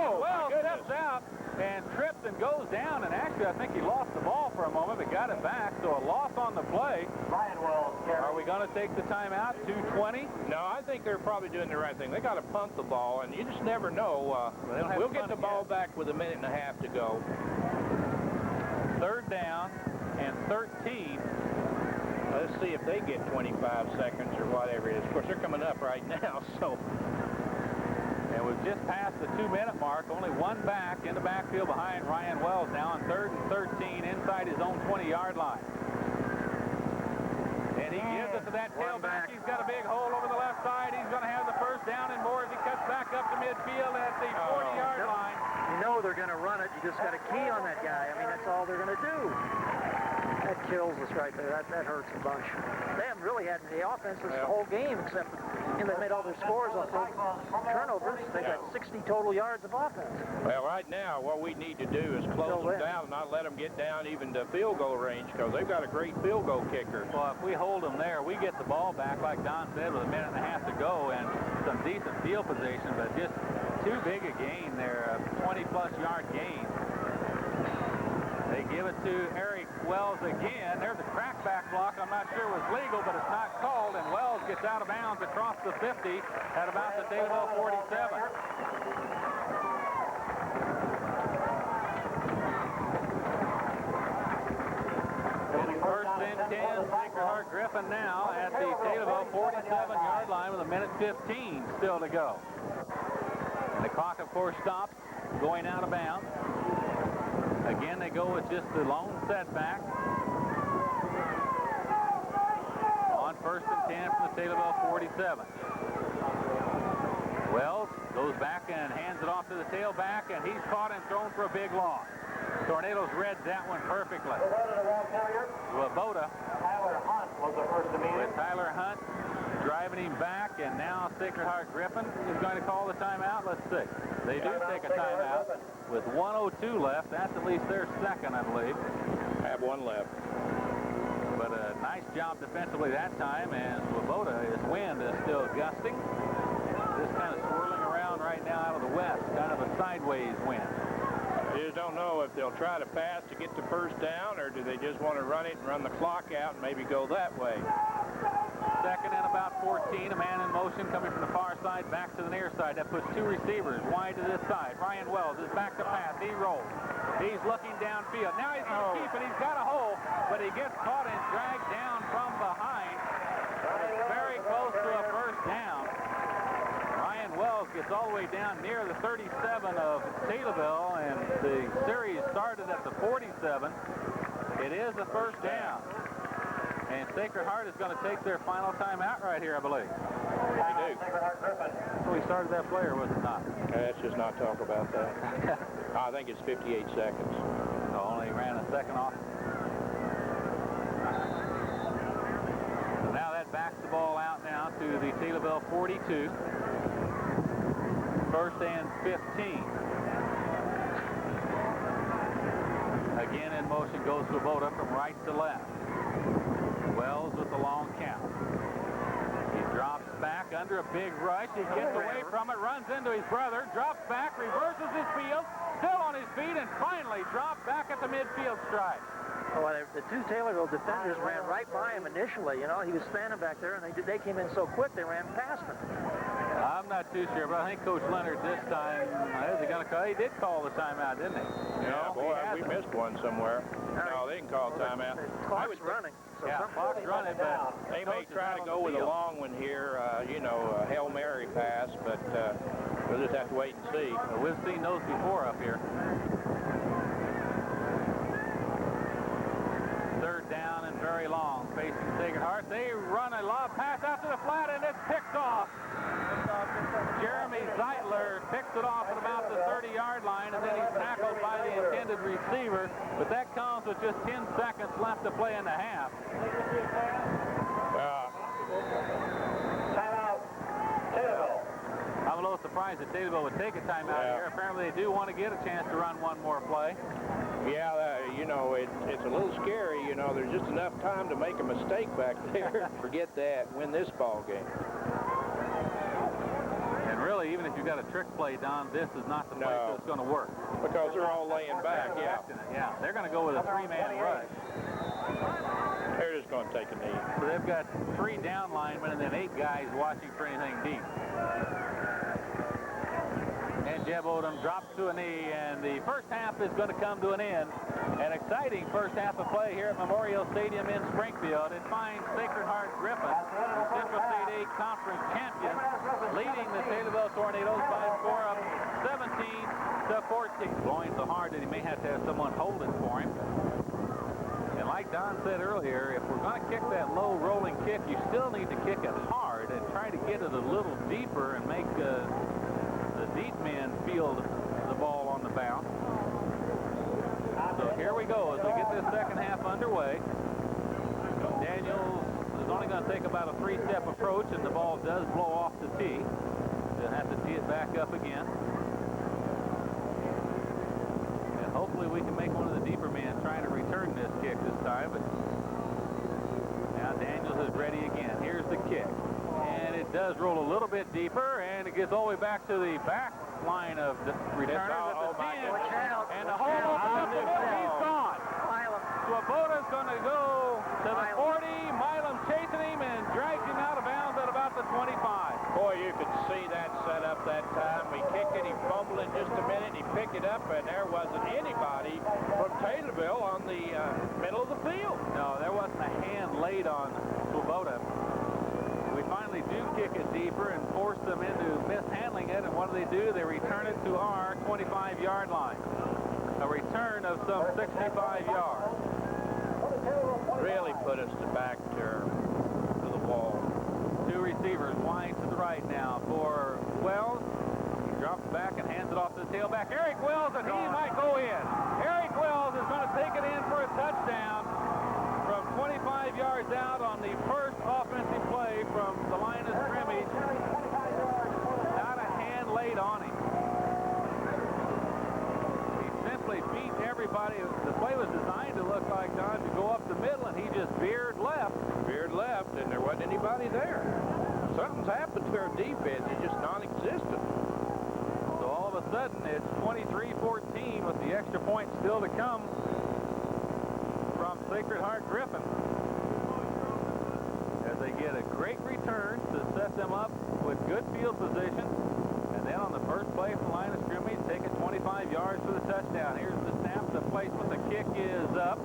Well, steps out and trips and goes down, and actually I think he lost the ball for a moment, but got it back, so a loss on the play. Are we going to take the timeout? 2:20? No, I think they're probably doing the right thing. They got to punt the ball, and you just never know. We'll get the ball back with 1.5 minutes to go. 3rd down and 13. Let's see if they get 25 seconds or whatever it is. Of course, they're coming up right now, so... And we've just passed the 2-minute mark. Only 1 back in the backfield behind Ryan Wells now on 3rd and 13 inside his own 20-yard line. And he gives it to that tailback. He's got a big hole over the left side. He's going to have the first down and more as he cuts back up to midfield at the 40-yard line. You know they're going to run it. You just got to key on that guy. I mean, that's all they're going to do. That kills us right there. That hurts a bunch. They haven't really had any offense this whole game, except they made all their scores off turnovers. They got 60 total yards of offense. Well, right now, what we need to do is close them down and not let them get down even to field goal range, because they've got a great field goal kicker. Well, if we hold them there, we get the ball back, like Don said, with 1.5 minutes to go and some decent field position, but just too big a gain there, a 20-plus yard gain. They give it to Eric Wells again. There's a crackback block. I'm not sure it was legal, but it's not called, and Wells gets out of bounds across the 50 at about the Taylorville 47. First and 10, Sacred Heart Griffin now at the Taylorville 47-yard line with 1:15 still to go. And the clock, of course, stops going out of bounds. Again, they go with just the lone setback. On 1st and 10 from the Taylorville 47. Wells goes back and hands it off to the tailback, and he's caught and thrown for a big loss. Tornadoes read that one perfectly. Swoboda Tyler Hunt was the first to meet with Tyler Hunt driving him back, and now Sacred Heart Griffin is going to call the timeout. Let's see. They do take a timeout with 1:02 left. That's at least their second, I believe. Have 1 left. But a nice job defensively that time, and Swoboda, his wind is still gusting. Just kind of swirling around blowing right now out of the west, kind of a sideways wind. You just don't know if they'll try to pass to get the first down, or do they just want to run it and run the clock out and maybe go that way. Second and about 14, a man in motion coming from the far side back to the near side. That puts two receivers wide to this side. Ryan Wells is back to pass. He rolls. He's looking downfield. Now he's going to keep it. He's got a hole, but he gets caught and dragged down from behind. But it's very close to a first down. Ryan Wells gets all the way down near the 37 of Taylorville, and the series started at the 47. It is a first down. And Sacred Heart is going to take their final timeout right here, I believe. They do. So we started that play, or was it not? Let's just not talk about that. I think it's 58 seconds. So only ran a second off. So now that backs the ball out now to the Taylorville 42. First and 15. Again in motion goes Swoboda from right to left. Wells with the long count. He drops back under a big rush. He gets away from it, runs into his brother, drops back, reverses his field, still on his feet, and finally dropped back at the midfield stripe. Oh, the two Taylorville defenders ran right by him initially. You know, he was standing back there, and they came in so quick they ran past him. I'm not too sure, but I think Coach Leonard this time, is he going to call? He did call the timeout, didn't he? Yeah, boy, we missed one somewhere. No, they didn't call timeout. Clock's running. So yeah, clock's running, but they may try to go with a long one here, you know, a Hail Mary pass, but we'll just have to wait and see. We've seen those before up here. Third down and very long, facing Sacred Heart. They run a lob pass out to the flat, and it's picked off. Jeremy Zeitler picks it off at about the 30-yard line, and then he's tackled by the intended receiver. But that comes with just 10 seconds left to play in the half. Timeout, Taylorville. I'm a little surprised that Taylorville would take a timeout here. Apparently, they do want to get a chance to run one more play. Yeah, you know, it's a little scary. You know, there's just enough time to make a mistake back there. Forget that. Win this ball game. And really, even if you've got a trick play, Don, this is not the place that's going to work. Because they're all laying back, yeah. Yeah, they're going to go with a three-man rush. They're just going to take a knee. So they've got 3 down linemen and then 8 guys watching for anything deep. And Jeb Odom drops to a knee, and the first half is going to come to an end. An exciting first half of play here at Memorial Stadium in Springfield. It finds Sacred Heart Griffin, the Central State 8 Conference champions, leading the Taylorville Tornadoes by a score of 17-14. Blowing so hard that he may have to have someone hold it for him. And like Don said earlier, if we're going to kick that low rolling kick, you still need to kick it hard and try to get it a little deeper and make the deep men field the ball on the bounce. So here we go as we get this second half underway. Daniels is only going to take about a 3-step approach, and the ball does blow off the tee. They'll have to tee it back up again. And hopefully we can make one of the deeper men trying to return this kick this time. But now Daniels is ready again. Here's the kick. And it does roll a little bit deeper, and it gets all the way back to the back line of the returners at the 10. And the hole opens up the middle. He's gone. Swoboda's going to go to the 40. Milam chasing him and drags him out of bounds at about the 25. Boy, you could see that set up that time. We kicked it, he fumbled in just a minute, he picked it up, and there wasn't anybody from Taylorville on the middle of the field. No, there wasn't a hand laid on Swoboda. We finally do kick it deeper and force them into mishandling it, and what do? They return it to our 25-yard line. A return of some 65 yards. Really put us back to the wall. 2 receivers wide to the right now for Wells. He drops back and hands it off to the tailback. Eric Wells, and he might go in. Eric Wells is going to take it in for a touchdown from 25 yards out on the first offensive play from the line of scrimmage. Not a hand laid on him. He simply beat everybody. The play was designed to look like Don to go up the middle, and he just veered left. Veered left, and there wasn't anybody there. Something's happened to our defense. It's just non-existent. a sudden, it's 23-14 with the extra point still to come from Sacred Heart Griffin, as they get a great return to set them up with good field position. And then on the first play from the line of scrimmage, take it 25 yards for the touchdown. Here's the snap, the placement, the kick is up.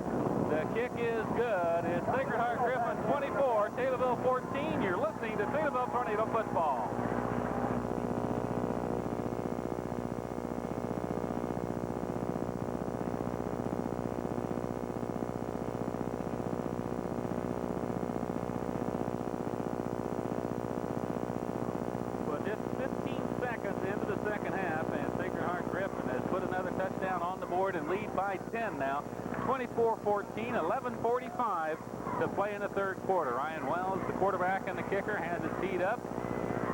The kick is good. It's Sacred Heart Griffin 24, Taylorville 14. You're listening to Taylorville Tornado Football. But just 15 seconds into the second half, and Sacred Heart Griffin has put another touchdown on the board and lead by 10 now. 24-14, 11:45 to play in the third quarter. Ryan Wells, the quarterback and the kicker, has it teed up,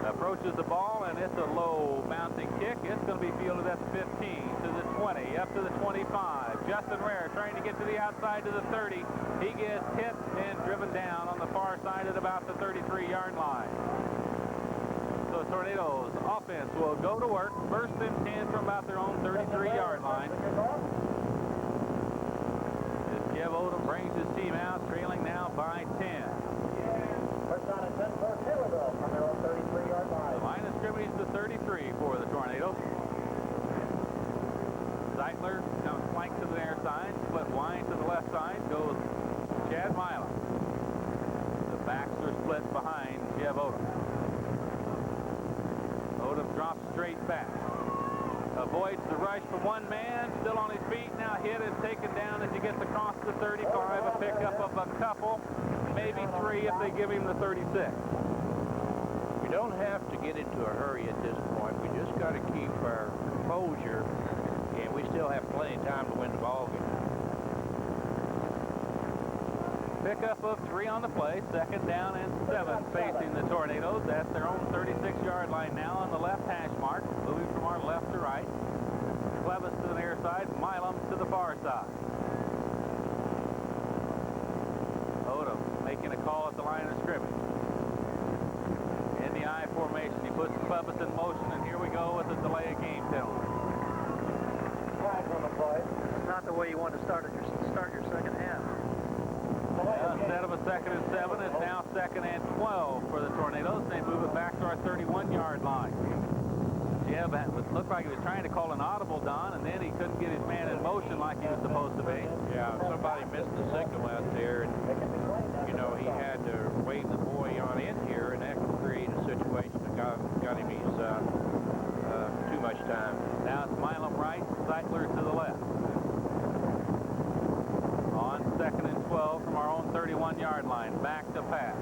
approaches the ball, and it's a low bouncing kick. It's going to be fielded at the 15, to the 20, up to the 25. Justin Rare trying to get to the outside to the 30. He gets hit and driven down on the far side at about the 33-yard line. So Tornadoes offense will go to work. First and 10 from about their own 33-yard line. Jeff Odom brings his team out, trailing now by 10. First down and 10 for Taylorville from their own 33-yard line. The line of scrimmage to 33 for the Tornadoes. Zeitler comes flank to the near side, split wide to the left side, goes Chad Milam. The backs are split behind Jeff Odom. Odom drops straight back. Avoids the rush from one man, still on his feet, now hit and taken down as he gets across the 35, a pickup of a couple, maybe three if they give him the 36. We don't have to get into a hurry at this point. We just got to keep our composure, and we still have plenty of time to win the ball game. Pickup of 3 on the play, second down and 7 facing the Tornadoes. That's their own 36-yard line now on the left hash mark, moving from our left to right. Clevis to the near side, Milam to the far side. Odom making a call at the line of scrimmage. In the I formation, he puts Clevis in motion, and here we go with a delay of game penalty. Flag on the play. It's not the way you want to start your second half. Instead of a second and 7, it's now second and 12 for the Tornadoes. They move it back to our 31-yard line. Jeb looked like he was trying to call an audible, Don, and then he couldn't get his man in motion like he was supposed to be. Yeah, somebody missed the signal out there, and, you know, he had to wave the boy on in here, and that could create a situation that got him his too much time. Now it's Milam right, Zeitler to the left. On second and 12 from our own 31-yard line, back to pass.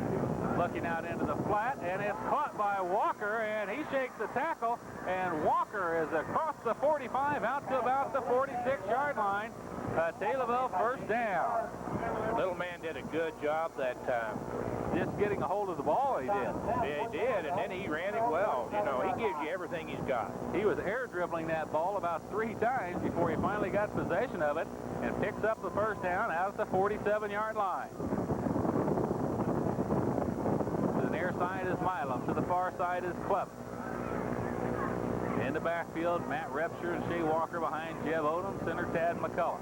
Looking out into the flat, and it's caught by Walker, and he shakes the tackle, and Walker is across the 45 out to about the 46-yard line. Taylorville first down. Little man did a good job that time. Just getting a hold of the ball, he did. Yeah, he did, and then he ran it well. You know, he gives you everything he's got. He was air dribbling that ball about 3 times before he finally got possession of it and picks up the first down out at the 47-yard line. To the near side is Milam. To the far side is Clevis. In the backfield, Matt Repsher and Shea Walker behind Jeff Odom. Center Tad McCullough.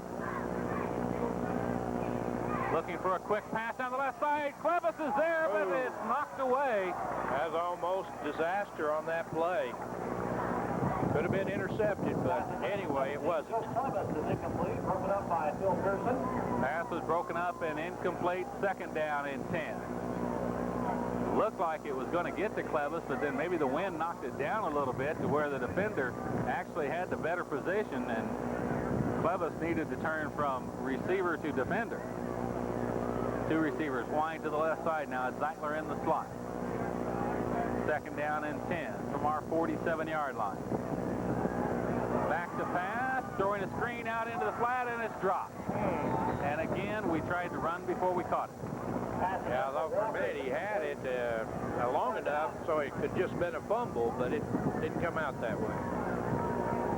Looking for a quick pass down the left side. Clevis is there, but it's knocked away. That was almost disaster on that play. Could have been intercepted, but anyway, it wasn't. Clevis is incomplete, broken up by Phil Pearson. Pass was broken up and incomplete. Second down and 10. Looked like it was going to get to Clevis, but then maybe the wind knocked it down a little bit to where the defender actually had the better position, and Clevis needed to turn from receiver to defender. 2 receivers wide to the left side now. It's Zeitler in the slot. Second down and 10 from our 47-yard line. Back to pass, throwing a screen out into the flat, and it's dropped. And again, we tried to run before we caught it. Yeah, although for a minute he had it long enough so it could just been a fumble, but it didn't come out that way.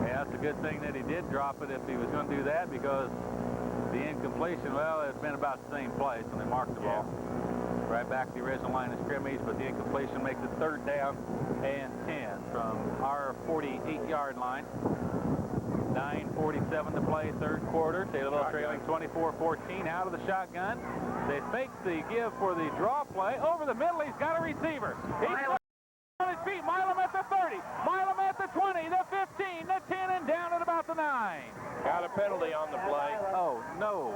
Yeah, it's a good thing that he did drop it if he was going to do that, because the incompletion, well, it's been about the same place when they marked the ball. Right back to the original line of scrimmage, but the incompletion makes it third down and 10. from our 48-yard line. 9:47 to play, third quarter. Taylorville trailing 24-14 out of the shotgun. They fake the give for the draw play. Over the middle, he's got a receiver. He's on his feet. Milam at the 30. Milam at the 20, the 15, the 10, and down at about the 9. Got a penalty on the play. Oh, no.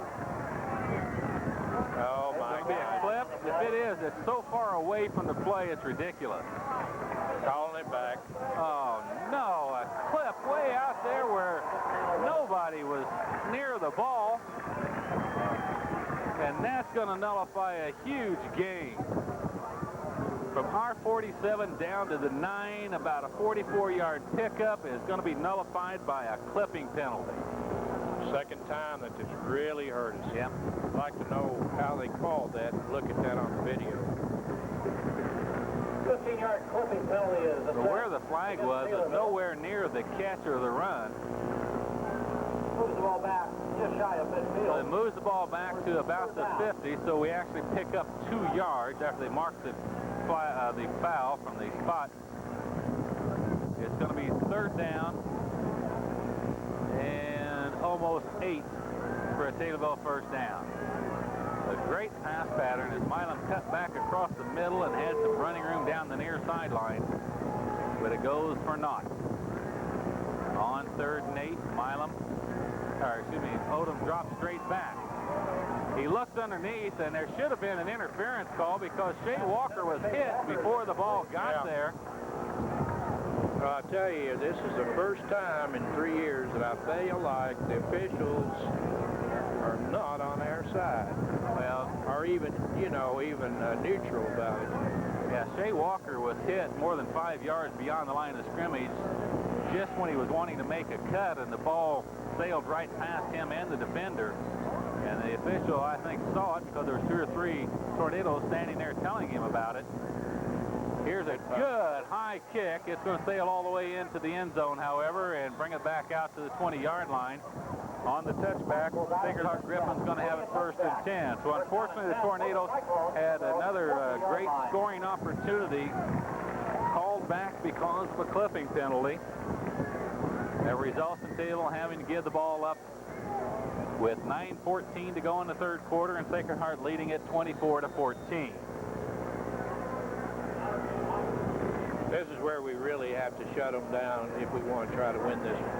Oh, my It's going to be a God. clip. If it is, it's so far away from the play, it's ridiculous. Calling it back. Oh, no, a clip way out there where nobody was near the ball. And that's going to nullify a huge gain. From our 47 down to the 9, about a 44-yard pickup is going to be nullified by a clipping penalty. Second time that it's really hurt us. Yep. I'd like to know how they called that and look at that on the video. 15-yard clipping penalty is So where the flag was nowhere near the catch or the run. moves the ball back just shy of So midfield. it moves the ball back to about the 50, so we actually pick up 2 yards after they mark the foul from the spot. It's going to be third down and almost 8 for a Taylorville first down. A great pass pattern as Milam cut back across the middle and had some running room down the near sideline, but it goes for naught. On 3rd and 8, Odom drops straight back. He looks underneath, and there should have been an interference call because Shea Walker was hit before the ball got there. I tell you, this is the first time in 3 years that I feel like the officials are not on our side. Well, Or even, neutral about it. yeah, Shea Walker was hit more than 5 yards beyond the line of scrimmage just when he was wanting to make a cut, and the ball sailed right past him and the defender. And the official, I think, saw it because there were 2 or 3 tornadoes standing there telling him about it. Here's a good high kick. It's going to sail all the way into the end zone, however, and bring it back out to the 20-yard line. On the touchback, Sacred Heart Griffin's going to have it 1st and 10. So unfortunately, the Tornadoes had another great scoring opportunity called back because of a clipping penalty. That results in Taylorville having to give the ball up with 9:14 to go in the 3rd quarter, and Sacred Heart leading it 24-14. This is where we really have to shut them down if we want to try to win this one.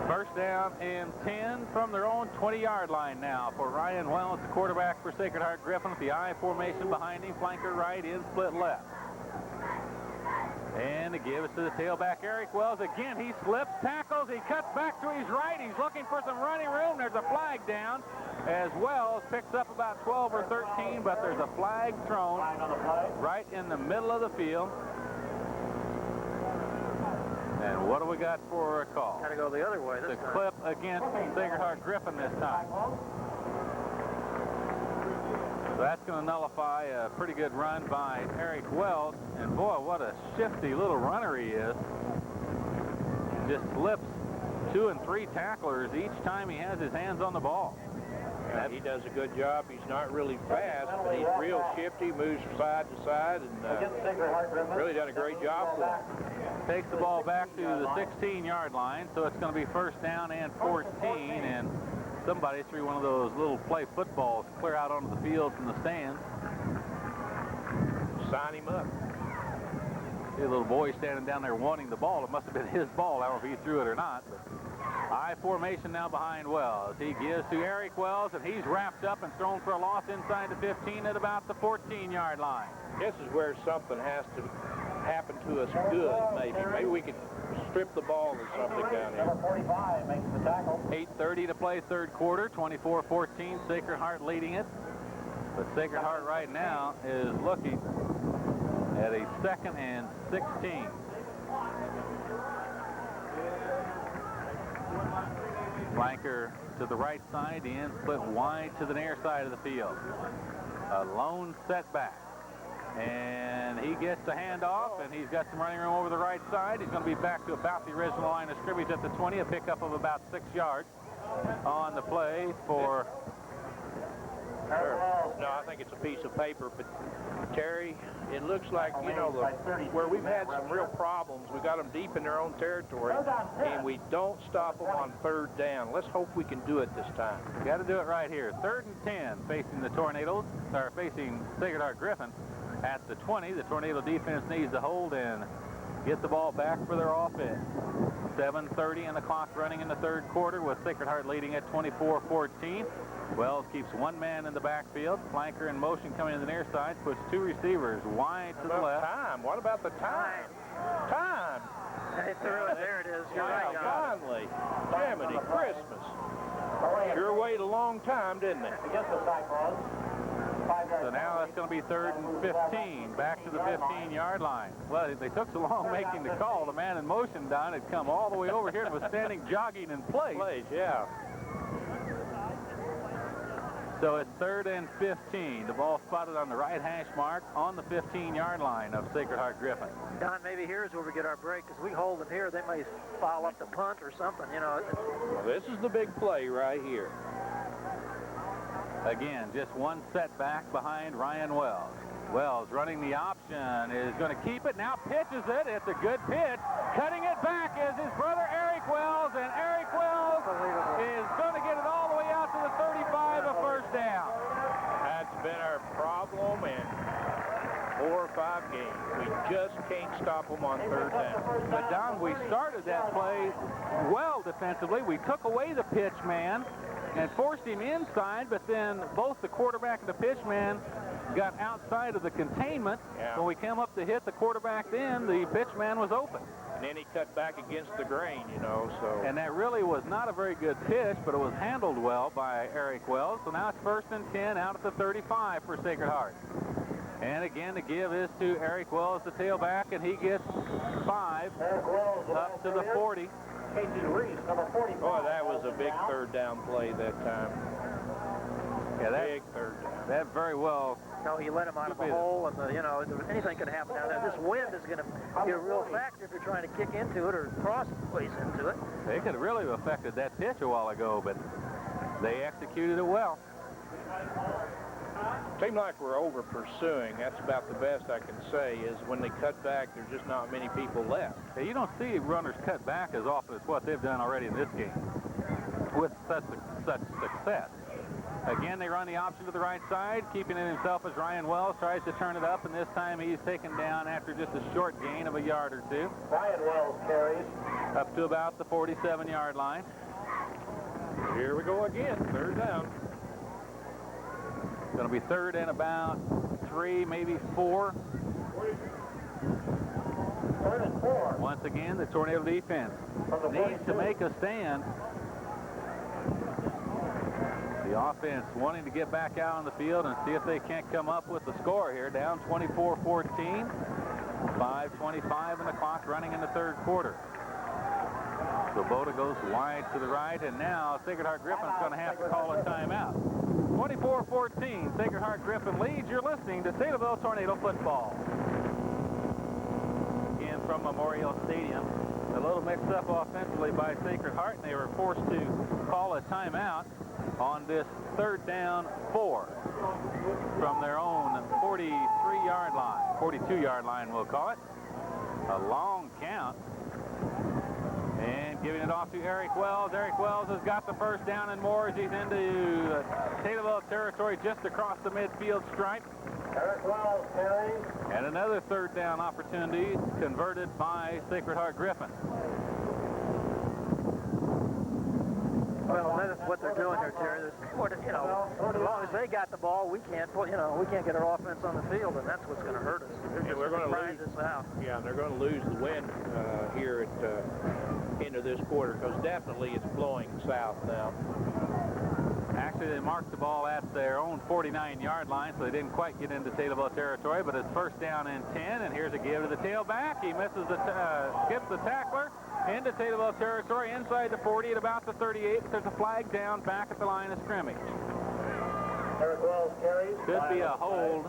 First down and 10 from their own 20-yard line now for Ryan Wells, the quarterback for Sacred Heart Griffin, with the I formation behind him, flanker right, in split left. And to give it to the tailback, Eric Wells. Again, he slips, tackles, he cuts back to his right. He's looking for some running room. There's a flag down as Wells picks up about 12 or 13, but there's a flag thrown right in the middle of the field. And what do we got for a call? Got to go the other way this The time. clip against Sacred Heart Griffin this time. So that's going to nullify a pretty good run by Eric Wells. And boy, what a shifty little runner he is. Just slips 2 and 3 tacklers each time he has his hands on the ball. Yeah, he does a good job. He's not really fast, but he's real shifty, moves from side to side, and really done a great job for him. Takes the ball back to the 16-yard line, so it's going to be first down and 14, and somebody threw one of those little play footballs clear out onto the field from the stands. Sign him up. See a little boy standing down there wanting the ball. It must have been his ball. I don't know if he threw it or not. But I formation now behind Wells. He gives to Eric Wells, and he's wrapped up and thrown for a loss inside the 15 at about the 14-yard line. This is where something has to happen to us good, maybe. Maybe we could strip the ball or something down here. Number 45 makes the tackle. 8:30 to play, 3rd quarter. 24-14. Sacred Heart leading it. But Sacred Heart right now is looking at a 2nd and 16. Flanker to the right side, the end split wide to the near side of the field. A lone setback. And he gets the handoff, and he's got some running room over the right side. He's going to be back to about the original line of scrimmage at the 20, a pickup of about 6 yards on the play for... No, I think it's a piece of paper, but Terry, it looks like, you know, where we've had some real problems, we got them deep in their own territory, and we don't stop them on third down. Let's hope we can do it this time. Got to do it right here. 3rd and 10 facing the Tornadoes, or facing Sacred Heart Griffin at the 20. The Tornado defense needs to hold and get the ball back for their offense. 7:30 and the clock running in the 3rd quarter with Sacred Heart leading at 24-14. Wells keeps one man in the backfield. Flanker in motion coming in the near side. Puts 2 receivers wide to the left. Time. What about the time? Time. They threw it. There it is. You're right, John. Finally. Jiminy Christmas. Sure waited a long time, didn't they? Against the Cyclones. So now that's going to be 3rd and 15, back to the 15-yard line. Well, they took so long making the call. The man in motion, Don, had come all the way over here and was standing jogging in place. Yeah. So it's 3rd and 15. The ball spotted on the right hash mark on the 15-yard line of Sacred Heart Griffin. Don, maybe here's where we get our break, because we hold them here, they may foul up the punt or something, you know. Well, this is the big play right here. Again, just one setback behind Ryan Wells. Wells running the option, is going to keep it, now pitches it. It's a good pitch. Cutting it back is his brother Eric Wells, and Eric Wells is going to get it all the way out to the 35, a first down. That's been our problem in 4 or 5 games. We just can't stop them on third down. But Don, we started that play well defensively. We took away the pitch man and forced him inside, but then both the quarterback and the pitch man got outside of the containment. Yeah. When we came up to hit the quarterback then, the pitch man was open. And then he cut back against the grain, you know, so. And that really was not a very good pitch, but it was handled well by Eric Wells. So now it's 1st and 10 out at the 35 for Sacred Heart. And again, the give is to Eric Wells, the tailback, and he gets 5 up to the 40. Boy, that was a big third down play that time. Yeah, that big third down. That very well. No, he let him out of the hole, and you know, anything could happen down there. This wind is going to be a real factor if you're trying to kick into it or crossways into it. They could have really affected that pitch a while ago, but they executed it well. Seems like we're over pursuing. That's about the best I can say, is when they cut back, there's just not many people left. Yeah, you don't see runners cut back as often as what they've done already in this game with such success. Again, they run the option to the right side, keeping it himself as Ryan Wells tries to turn it up, and this time he's taken down after just a short gain of a yard or two. Ryan Wells carries up to about the 47-yard line. Here we go again, third down. Going to be 3rd and about 3, maybe 4. 3rd and 4. Once again, the Tornado defense needs to make a stand. The offense wanting to get back out on the field and see if they can't come up with the score here. Down 24-14. 5:25 and the clock running in the 3rd quarter. Kubota goes wide to the right, and now Sacred Heart Griffin's going to have to call a timeout. 24-14, Sacred Heart Griffin leads. You're listening to Taylorville Tornado Football. Again from Memorial Stadium. A little mixed up offensively by Sacred Heart, and they were forced to call a timeout on this 3rd down 4 from their own 43-yard line, 42-yard line we'll call it. A long count. And giving it off to Eric Wells. Eric Wells has got the first down and more as he's into Taylorville territory just across the midfield stripe. Eric Wells carries. And another 3rd down opportunity converted by Sacred Heart Griffin. Well, that's what they're doing here, Terry. You know, as long as they got the ball, we can't get our offense on the field, and that's what's going to hurt us. We're going to lose this out. Yeah, and they're going to lose the wind here at into this quarter, because definitely it's blowing south now. Actually, they marked the ball at their own 49-yard line, so they didn't quite get into Taylorville territory, but it's 1st down and 10, and here's a give to the tailback. He misses the skips the tackler into Taylorville territory, inside the 40 at about the 38. There's a flag down back at the line of scrimmage. Eric Wells carries. Could be a hold.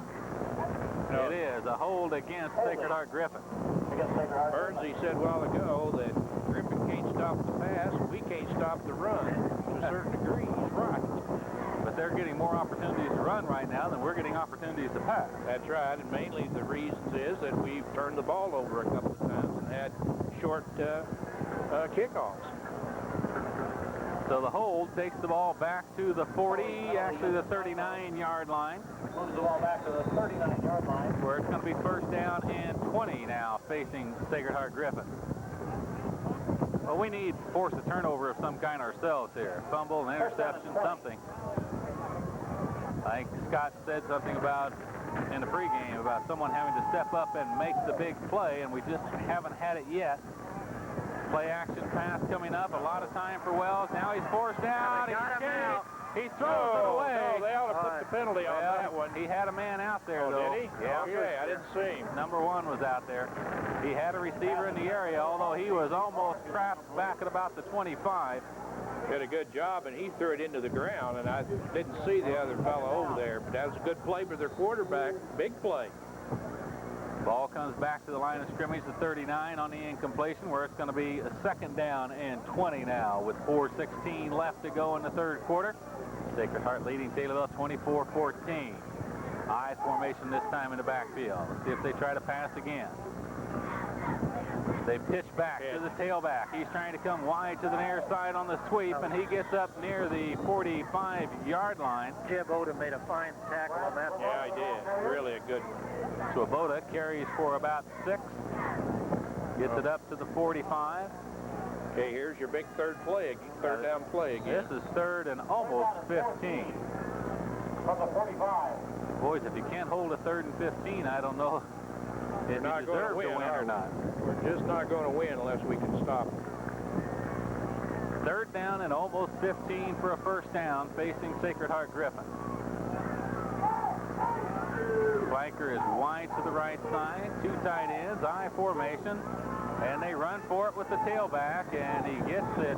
No. It is a hold against Sacred Heart Griffin. Bernsey said a while ago that Griffin can't stop the pass, we can't stop the run. To a certain degree, he's right. But they're getting more more opportunities to run right now than we're getting opportunities to pass. That's right, and mainly the reasons is that we've turned the ball over a couple of times and had short kickoffs. So the hold takes the ball back to the 40, actually the 39-yard line. Moves the ball back to the 39-yard line. Where it's going to be first down and 20 now facing Sacred Heart Griffin. Well, we need to force a turnover of some kind ourselves here. Fumble, an interception, something. I think Scott said something about in the pregame about someone having to step up and make the big play, and we just haven't had it yet. Play action pass coming up. A lot of time for Wells. Now he's forced out. He throws it away. No, they ought to put the penalty on that one. He had a man out there, though. Did he? Yeah. Okay, I didn't see him. Number 1 was out there. He had a receiver in the area, although he was almost trapped back at about the 25. Did a good job, and he threw it into the ground, and I didn't see the other fellow over there. But that was a good play for their quarterback. Big play. Ball comes back to the line of scrimmage, the 39 on the incompletion, where it's going to be a second down and 20 now with 4:16 left to go in the third quarter. Sacred Heart leading Taylorville 24-14. I formation this time in the backfield. Let's see if they try to pass again. They pitch back to the tailback. He's trying to come wide to the near side on the sweep, and he gets up near the 45-yard line. Jeb Odom made a fine tackle on that. Yeah, he did. Really a good one. Swoboda carries for about 6. Gets it up to the 45. Okay, here's your big third down play again. This is third and almost 15. From the 45. Boys, if you can't hold a third and 15, I don't know if you deserve to win or not. We're just not going to win unless we can stop it. Third down and almost 15 for a first down facing Sacred Heart Griffin. Flanker is wide to the right side. 2 tight ends, I formation. And they run for it with the tailback, and he gets it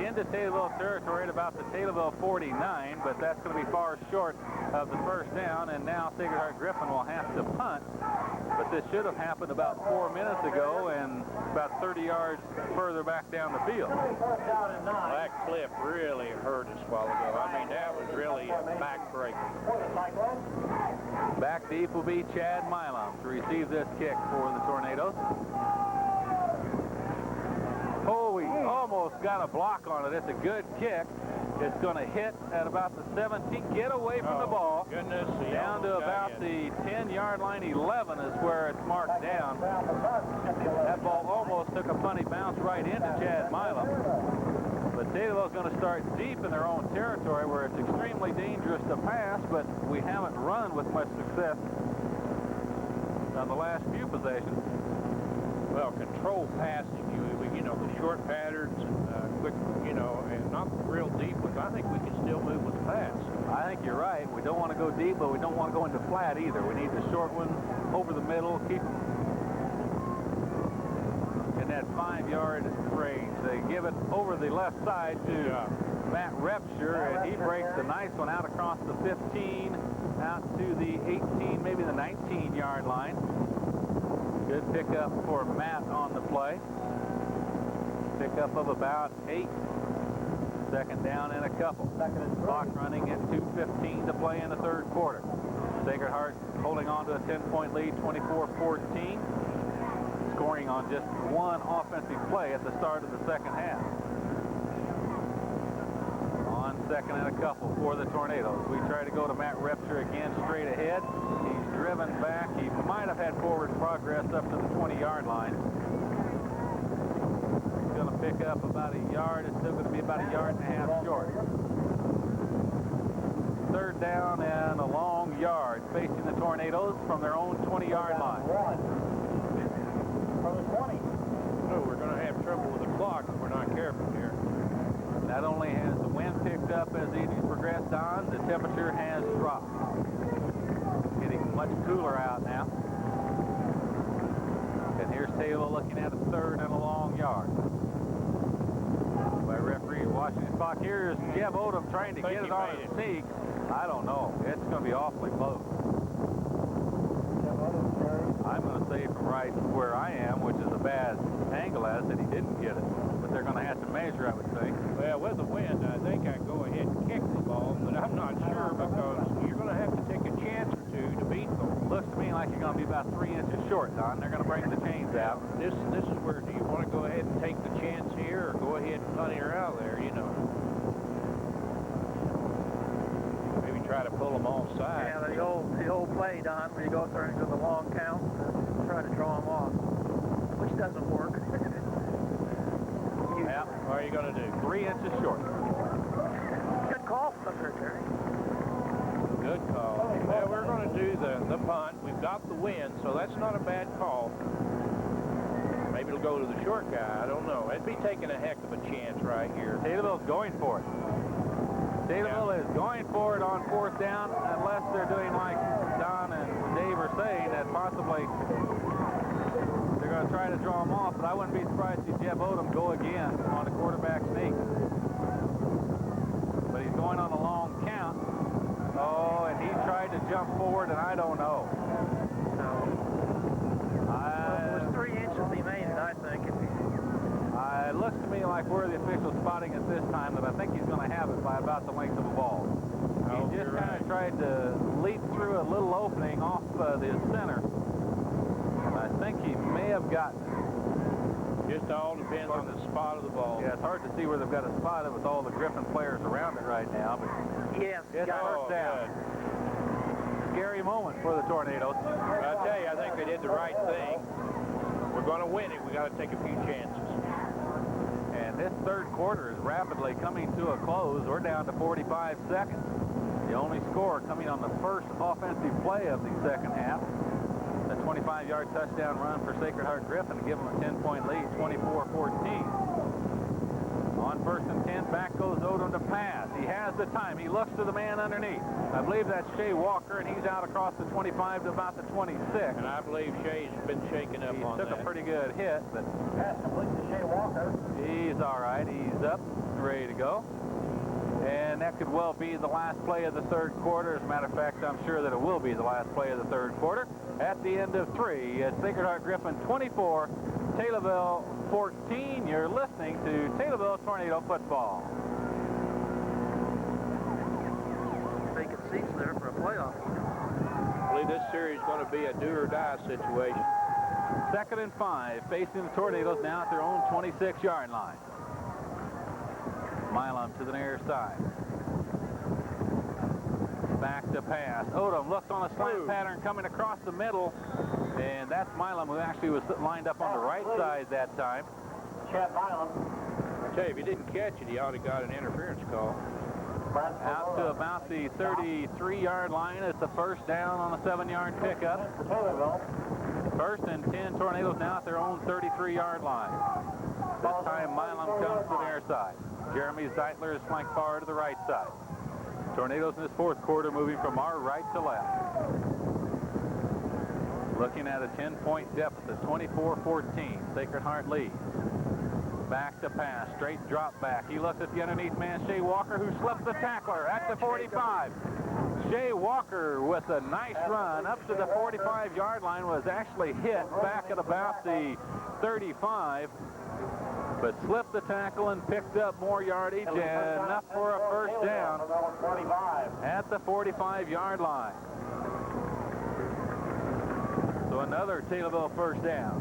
into Taylorville territory at about the Taylorville 49, but that's going to be far short of the first down, and now Sacred Heart Griffin will have to punt. But this should have happened about 4 minutes ago and about 30 yards further back down the field. That clip really hurt us a while ago. I mean, that was really a backbreaker. Back deep will be Chad Milam to receive this kick for the Tornadoes. Oh, we almost got a block on it. It's a good kick. It's going to hit at about the 17. Get away from the ball. Goodness. Down to about the 10-yard line. 11 is where it's marked down. That ball almost took a funny bounce right into Chad Milam. But Taylorville's going to start deep in their own territory where it's extremely dangerous to pass, but we haven't run with much success on the last few possessions. Well, control passing, you know, the short patterns and quick, you know, and not real deep ones. I think we can still move with the pass. I think you're right. We don't want to go deep, but we don't want to go into flat either. We need the short one over the middle, keep them in that 5-yard range. They give it over the left side to Matt Repsher, and he breaks a nice one out across the 15, out to the 18, maybe the 19-yard line. Good pickup for Matt on the play. Pickup of about 8. Second down and a couple. Clock running at 2:15 to play in the third quarter. Sacred Heart holding on to a 10-point lead, 24-14. Scoring on just 1 offensive play at the start of the second half. On second and a couple for the Tornadoes. We try to go to Matt Repsher again straight ahead. He's driven back. He might have had forward progress up to the 20-yard line. He's going to pick up about a yard. It's still going to be about a yard and a half short. Third down and a long yard facing the Tornadoes from their own 20-yard line. From the 20. No, we're going to have trouble with the clock if we're not careful here. Not only has the wind picked up as the evening's progressed on, the temperature has dropped. Getting much cooler out now. And here's Taylor looking at a third and a long yard. By referee watching his clock. Here's Jeb Odom trying to get it on his sneak. I don't know. It's going to be awfully close. I'm going to say from right where I am, which is a bad angle as that he didn't get it. But they're going to have to measure, I would think. Well, with the wind, I think I'd go ahead and kick the ball, but I'm not sure because running her out there, you know. Maybe try to pull them offside. Yeah, the old play, Don, where you go through and do the long count and try to draw them off, which doesn't work. Yeah, what are you going to do? 3 inches short. Good call from there, Terry. Good call. Well, we're going to do the punt. We've got the wind, so that's not a bad call. Maybe it'll go to the short guy. I don't know. It'd be taking a heck of a chance right here. Taylorville's going for it. Taylorville is going for it on 4th down, unless they're doing like Don and Dave are saying, that possibly they're going to try to draw him off, but I wouldn't be surprised to see Jeff Odom go again on a quarterback sneak. But he's going on a long count. Oh, and he tried to jump forward, and I don't know. It was 3 inches he made it, I think. It looks to me like where the official's spotting it this time, that I think he's going to have it by about the length of a ball. He just kind of tried to leap through a little opening off the center. I think he may have gotten it. Just all depends on the spot of the ball. Yeah, it's hard to see where they've got to spot it with all the Griffin players around it right now, but Yes, it's first down. Scary moment for the Tornadoes. I'll tell you, I think they did the right thing. We're going to win it. We got to take a few chances. And this third quarter is rapidly coming to a close. We're down to 45 seconds. The only score coming on the first offensive play of the second half. The 25-yard touchdown run for Sacred Heart Griffin to give them a 10-point lead, 24-14. On 1st and 10, back goes Odom to pass. He has the time. He looks to the man underneath. I believe that's Shea Walker, and he's out across the 25 to about the 26. And I believe Shea's been shaken up on that. He took a pretty good hit, but Pass complete to Shea Walker. he's all right. He's up, ready to go. And that could well be the last play of the third quarter. As a matter of fact, I'm sure that it will be the last play of the third quarter. At the end of 3, it's Sacred Heart Griffin 24, Taylorville 14. You're listening to Taylorville Tornado Football. Vacant seats there for a playoff. I believe this series is going to be a do-or-die situation. 2nd and 5, facing the Tornadoes now at their own 26-yard line. Milam to the near side. Back to pass. Odom looks on a slant pattern coming across the middle, and that's Milam, who actually was lined up on the right side that time. Chad Milam. I tell you, if he didn't catch it, he ought to got an interference call. Out to about the 33-yard line. It's the first down on a 7-yard pickup. First and 10, Tornadoes now at their own 33-yard line. This time Milam comes to their side. Jeremy Zeitler is flanked far to the right side. Tornadoes in this fourth quarter moving from our right to left. Looking at a 10-point deficit, 24-14. Sacred Heart leads. Back to pass, straight drop back. He looks at the underneath man, Shea Walker, who slips the tackler at the 45. Shea Walker with a nice run up to the 45-yard line, was actually hit back at about the 35, but slipped the tackle and picked up more yardage, and enough for a first down at the 45-yard line. So another Taylorville first down.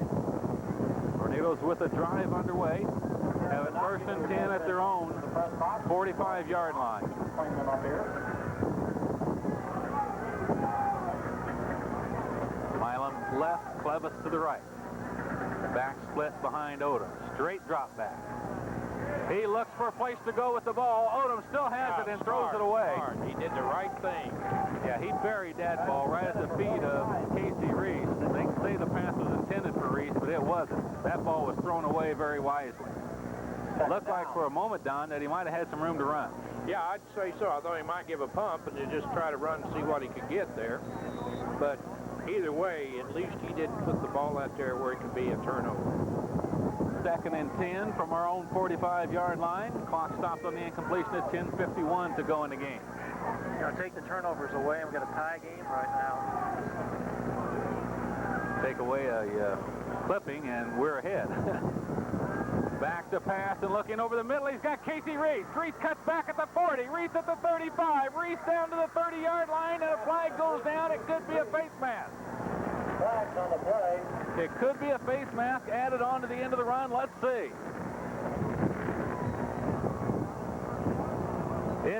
Tornadoes with a drive underway. Have it 1st and 10 at their own 45-yard line. Milam left, Clevis to the right. Back split behind Odom. Straight drop back. He looks for a place to go with the ball. Odom still has it and throws it away. He did the right thing. Yeah, he buried that ball right at the feet of Casey Reese. They can say the pass was intended for Reese, but it wasn't. That ball was thrown away very wisely. It looked like for a moment, Don, that he might have had some room to run. Yeah, I'd say so. I thought he might give a pump and then just try to run and see what he could get there. But either way, at least he didn't put the ball out there where it could be a turnover. 2nd and 10 from our own 45-yard line. Clock stopped on the incompletion at 10:51 to go in the game. You know, take the turnovers away, and we've got a tie game right now. Take away a clipping, and we're ahead. Back to pass and looking over the middle. He's got Casey Reese. Reese cuts back at the 40. Reese at the 35. Reese down to the 30-yard line, and a flag goes down. It could be a face mask. Flags on the play. It could be a face mask added on to the end of the run. Let's see.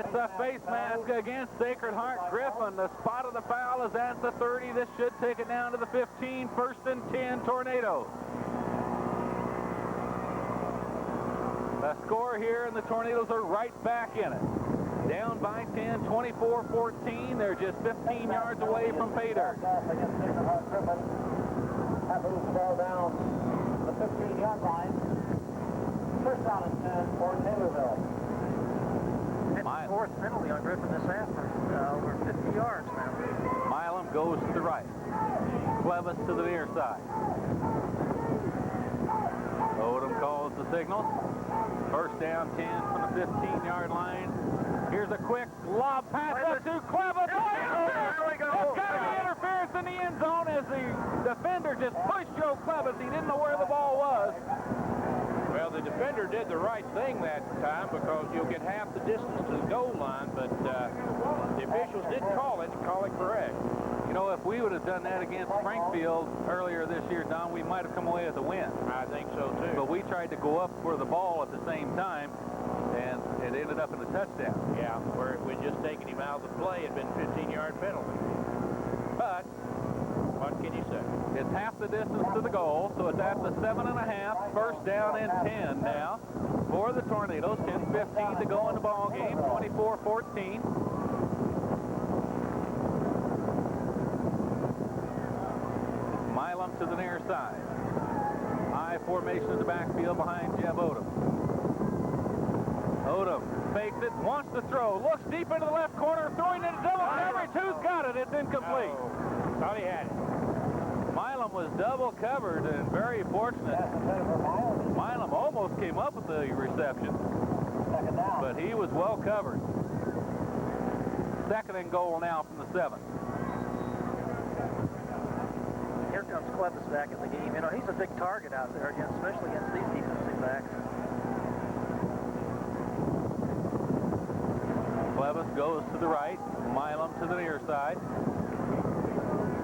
It's a face mask against Sacred Heart Griffin. The spot of the foul is at the 30. This should take it down to the 15. First and 10, Tornadoes. The score here, and the Tornadoes are right back in it. Down by 10, 24-14. They're just 15 yards away from pay dirt. Against Sacred Heart Griffin. That moves the ball down the 15-yard line. First down and 10 for Taylorville. Fourth penalty on Griffin this half for over 50 yards now. Milam goes to the right. Clevis to the near side. Odom calls the signal. First down 10 from the 15-yard line. Here's a quick lob pass up to Clevis. There we go. It's got to be interference in the end zone as the defender just pushed Joe Clevis. He didn't know where the ball was. Well, the defender did the right thing that time because you'll get half the distance to the goal line, but the officials didn't call it correct. You know, if we would have done that against Springfield earlier this year, Don, we might have come away with a win. I think so, too. But we tried to go up for the ball at the same time, and it ended up in a touchdown. Yeah, where if we'd just taken him out of the play, it'd been 15-yard penalty. But what can you say? It's half the distance to the goal, so it's at the 7.5. First down and 10 now for the Tornadoes. 10:15 to go in the ball game. 24-14. Milam to the near side. High formation in the backfield behind Jeb Odom. Odom fakes it, wants to throw, looks deep into the left corner, throwing into double coverage. Who's got it? It's incomplete. Thought he had it. Milam was double covered and very fortunate. Milam almost came up with the reception, but he was well covered. Second and goal now from the 7. Here comes Clevis back in the game. You know, he's a big target out there, again, especially against these defensive backs. Clevis goes to the right, Milam to the near side.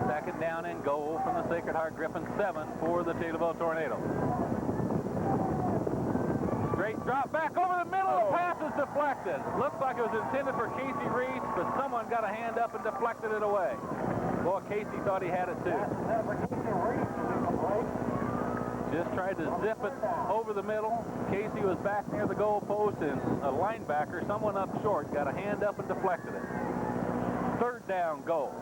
Second down and goal from the Sacred Heart Griffin 7 for the Taylorville Tornadoes. Straight drop back over the middle. The pass is deflected. Looks like it was intended for Casey Reese, but someone got a hand up and deflected it away. Boy, Casey thought he had it too. Just tried to zip it over the middle. Casey was back near the goal post, and a linebacker, someone up short, got a hand up and deflected it. Third down goal.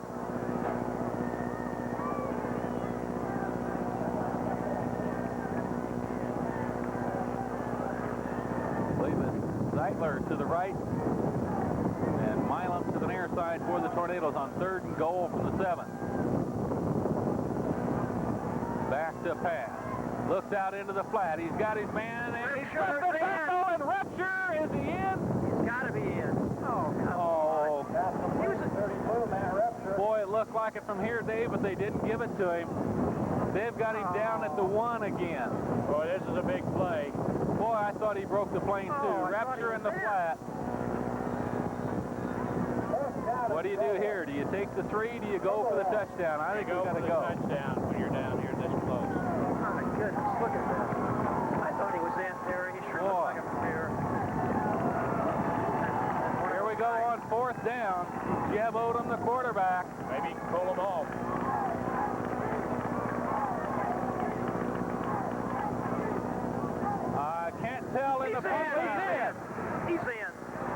Zeitler to the right, and Milam to the near side for the Tornadoes on third and goal from the 7. Back to pass. Looks out into the flat. He's got his man, and he's got the tackle and rupture. Is he in? He's got to be in. Oh, come on. He was a 32-man rupture. Boy, it looked like it from here, Dave, but they didn't give it to him. They've got him down at the 1 again. Boy, this is a big play. Boy, I thought he broke the plane too. Rupture in the flat. What do you do here? Do you take the 3? Do you go for the touchdown? I think we got to go. Touchdown when you're down here this close. Oh, my goodness, look at that. I thought he was in there. He sure looked like a player. Here we go on fourth down. Jeb Odom, the quarterback. Maybe he can pull them off. Can't tell in the front. He's in.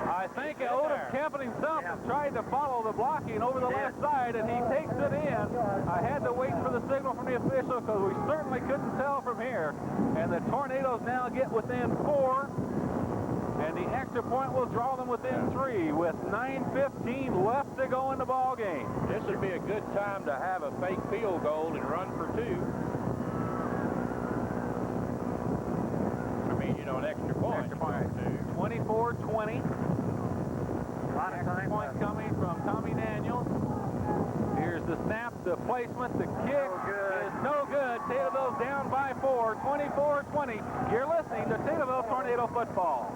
I think Odom kept himself and tried to follow the blocking over the left side, and he takes it in. I had to wait for the signal from the official because we certainly couldn't tell from here. And the Tornadoes now get within 4, and the extra point will draw them within 3 with 9:15 left to go in the ball game. This would be a good time to have a fake field goal and run for 2. An extra point. 24-20. A lot of time. Point coming from Tommy Daniels. Here's the snap, the placement, the kick is no good. Taylorville's down by 4, 24-20. You're listening to Taylorville Tornado Football.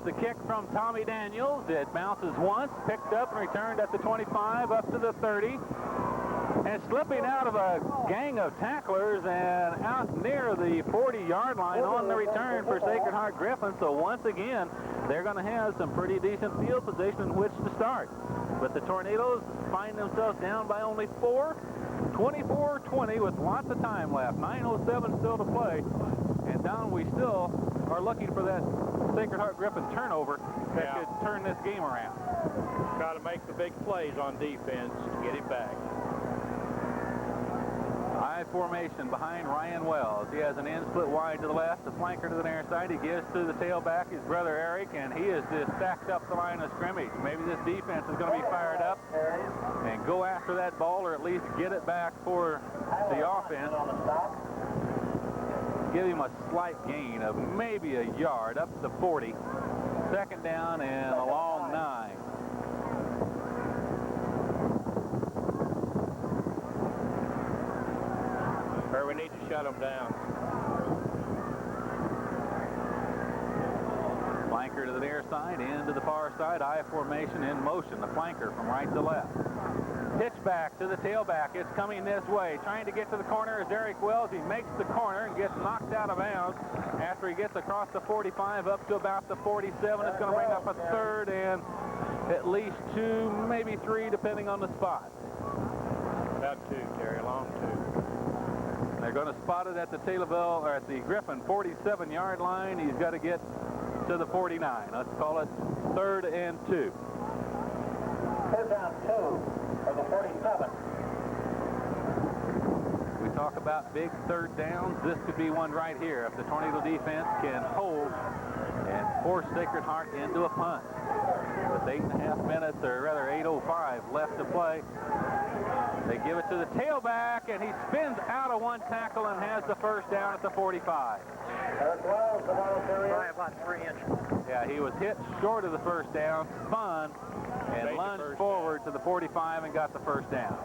the kick from Tommy Daniels. It bounces once, picked up and returned at the 25, up to the 30. And slipping out of a gang of tacklers and out near the 40-yard line on the return for Sacred Heart Griffin. So once again, they're going to have some pretty decent field position in which to start. But the Tornadoes find themselves down by only 4, 24-20 with lots of time left. 9:07 still to play. And Don, we still are looking for that Sacred Heart Griffin turnover that could turn this game around. Got to make the big plays on defense to get it back. High formation behind Ryan Wells. He has an in split wide to the left, the flanker to the near side. He gives to the tailback, his brother Eric, and he is just stacked up the line of scrimmage. Maybe this defense is going to be fired up and go after that ball, or at least get it back for the offense. Give him a slight gain of maybe a yard up to the 40. Second down and a long 9. Or we need to shut them down. Flanker to the near side, into the far side, I formation in motion. The flanker from right to left. Pitch back to the tailback. It's coming this way. Trying to get to the corner is Eric Wells. He makes the corner and gets knocked out of bounds after he gets across the 45 up to about the 47. It's going to bring up a third and at least 2, maybe 3, depending on the spot. About 2, Terry, long 2. They're going to spot it at the Taylorville, or at the Griffin 47-yard line. He's got to get to the 49. Let's call it 3rd and 2. 3rd down 2 for the 47. We talk about big 3rd downs. This could be one right here if the Tornado defense can hold and force Sacred Heart into a punt. With 8.5 minutes, or rather 8:05 left to play, they give it to the tailback, and he spins out of one tackle and has the first down at the 45. By about 3 inches. Yeah, he was hit short of the first down, spun, and lunged forward to the 45 and got the first down.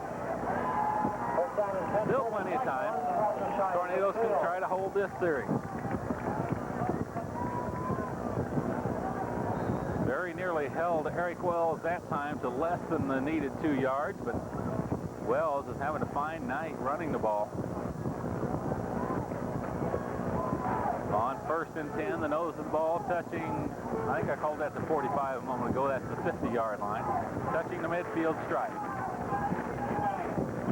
Still plenty of time. Tornadoes can try to hold this series. Very nearly held Eric Wells that time to less than the needed 2 yards, but Wells is having a fine night running the ball. On 1st and 10, the nose of the ball touching, I think I called that the 45 a moment ago. That's the 50-yard line. Touching the midfield stripe.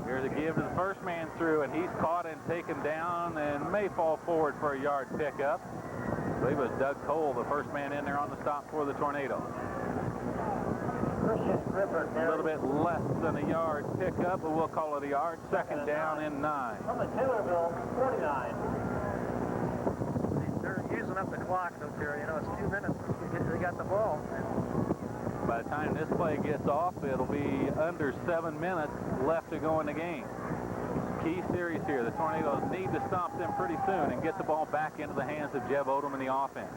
Here's a give to the first man through, and he's caught and taken down and may fall forward for a yard pickup. I believe it was Doug Cole, the first man in there on the stop for the Tornadoes. A little bit less than a yard pickup, but we'll call it a yard. 2nd down and 9. From the Taylorville 49. They're using up the clock, though, Terry. You know, it's 2 minutes. They got the ball. By the time this play gets off, it'll be under 7 minutes left to go in the game. Key series here. The Tornadoes need to stop them pretty soon and get the ball back into the hands of Jeb Odom and the offense.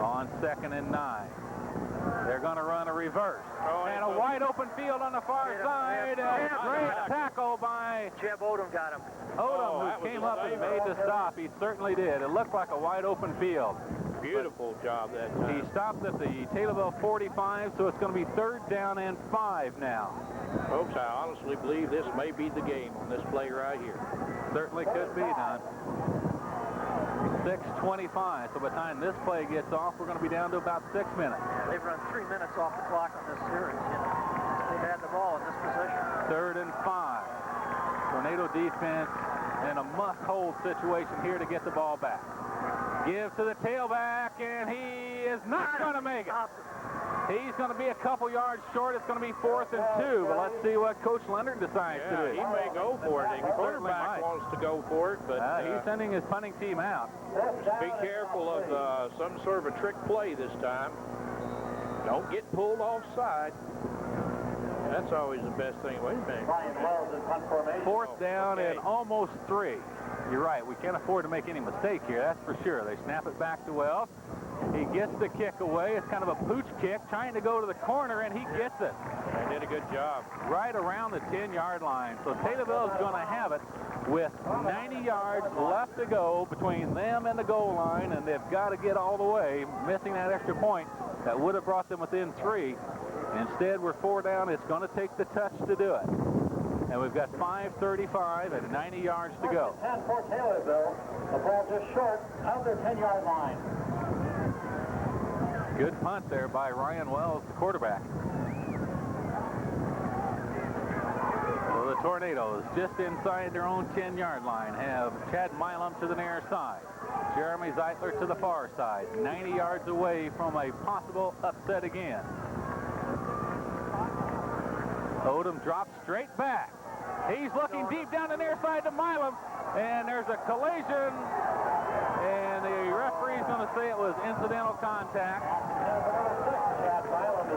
On 2nd and 9. They're going to run a reverse. And a wide open field on the far side. A great tackle by Jeb Odom got him. Odom, who came up and made the stop. He certainly did. It looked like a wide open field. Beautiful job that time. He stopped at the Taylorville 45, so it's going to be 3rd down and 5 now. Folks, I honestly believe this may be the game on this play right here. Certainly could be, Don. 6:25, so by the time this play gets off, we're going to be down to about 6 minutes. Yeah, they've run 3 minutes off the clock on this series. You know. They've had the ball in this position. 3rd and 5. Tornado defense in a must-hold situation here to get the ball back. Give to the tailback, and he is not going to make it. He's going to be a couple yards short. It's going to be 4th and 2, but let's see what Coach Leonard decides to do. He may go for it. The quarterback wants to go for it, but he's sending his punting team out. Be careful of some sort of a trick play this time. Don't get pulled offside. That's always the best thing. Wait a minute. 4th down and almost 3. You're right. We can't afford to make any mistake here. That's for sure. They snap it back to Wells. He gets the kick away. It's kind of a pooch kick, trying to go to the corner, and he gets it. They did a good job. Right around the 10-yard line. So Taylorville is going to have it with 90 yards left to go between them and the goal line, and they've got to get all the way, missing that extra point that would have brought them within 3. Instead, we're 4 down. It's going to take the touch to do it. And we've got 5:35 and 90 yards to go. 10 for Taylorville. The ball just short of their 10-yard line. Good punt there by Ryan Wells, the quarterback. So the Tornadoes, just inside their own 10-yard line, have Chad Milam to the near side. Jeremy Zeitler to the far side, 90 yards away from a possible upset again. Odom drops straight back. He's looking deep down the near side to Milam, and there's a collision, and the referee's going to say it was incidental contact.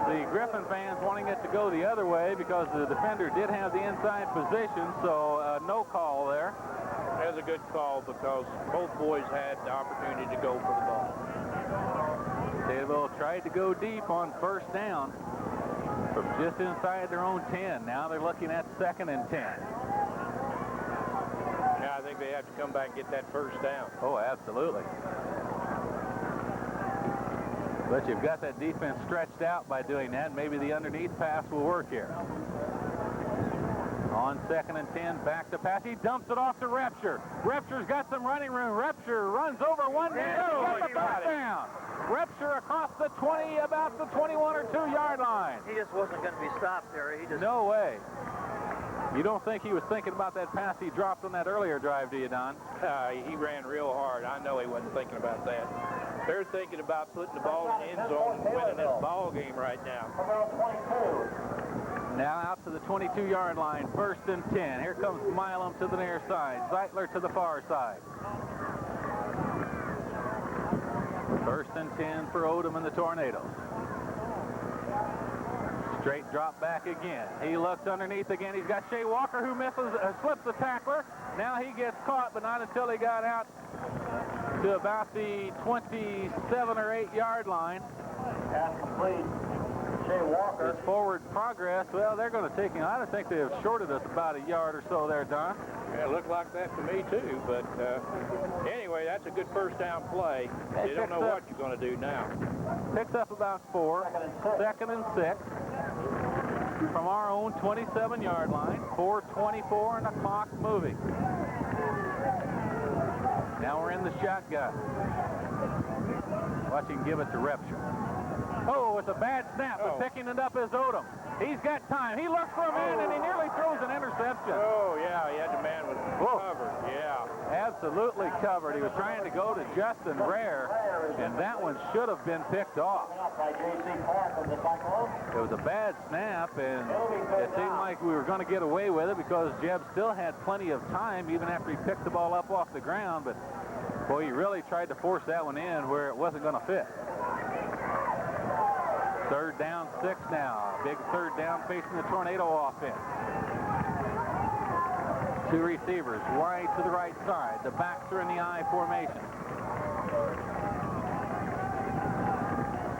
The Griffin fans wanting it to go the other way because the defender did have the inside position, so no call there. That was a good call because both boys had the opportunity to go for the ball. Taylorville tried to go deep on first down from just inside their own 10. Now they're looking at 2nd and 10. Yeah, I think they have to come back and get that first down. Oh, absolutely. But you've got that defense stretched out by doing that. Maybe the underneath pass will work here. On 2nd and 10, back to pass. He dumps it off to Repture. Repture's got some running room. Repture runs over one man. He got the down. Repture across the 20, about the 21 or 2-yard line. He just wasn't going to be stopped there. He just... No way. You don't think he was thinking about that pass he dropped on that earlier drive, do you, Don? He ran real hard. I know he wasn't thinking about that. They're thinking about putting the ball in the end zone and winning this ball game right now. Now out to the 22-yard line, 1st and 10. Here comes Milam to the near side. Zeitler to the far side. 1st and 10 for Odom and the Tornadoes. Straight drop back again. He looks underneath again. He's got Shea Walker who slips the tackler. Now he gets caught, but not until he got out to about the 27 or 8-yard line. Pass complete. Shea Walker. His forward progress, well, they're going to take him. I don't think they have shorted us about a yard or so there, Don. Yeah, it looked like that to me, too. But anyway, that's a good first down play. You don't know what you're going to do now. Picks up about 4. 2nd and 6. From our own 27-yard line. 4:24 and the clock moving. Now we're in the shotgun. Watch him give it to Repture. Oh, it's a bad snap, but picking it up is Odom. He's got time. He looks for a man, and he nearly throws an interception. Oh, yeah, he had the man was covered. Yeah. Absolutely covered. He was trying to go to Justin Rare, and that one should have been picked off. It was a bad snap, and it seemed like we were going to get away with it because Jeb still had plenty of time even after he picked the ball up off the ground, but boy, he really tried to force that one in where it wasn't going to fit. 3rd down, 6 now. Big 3rd down facing the Tornado offense. 2 receivers wide to the right side. The backs are in the I formation.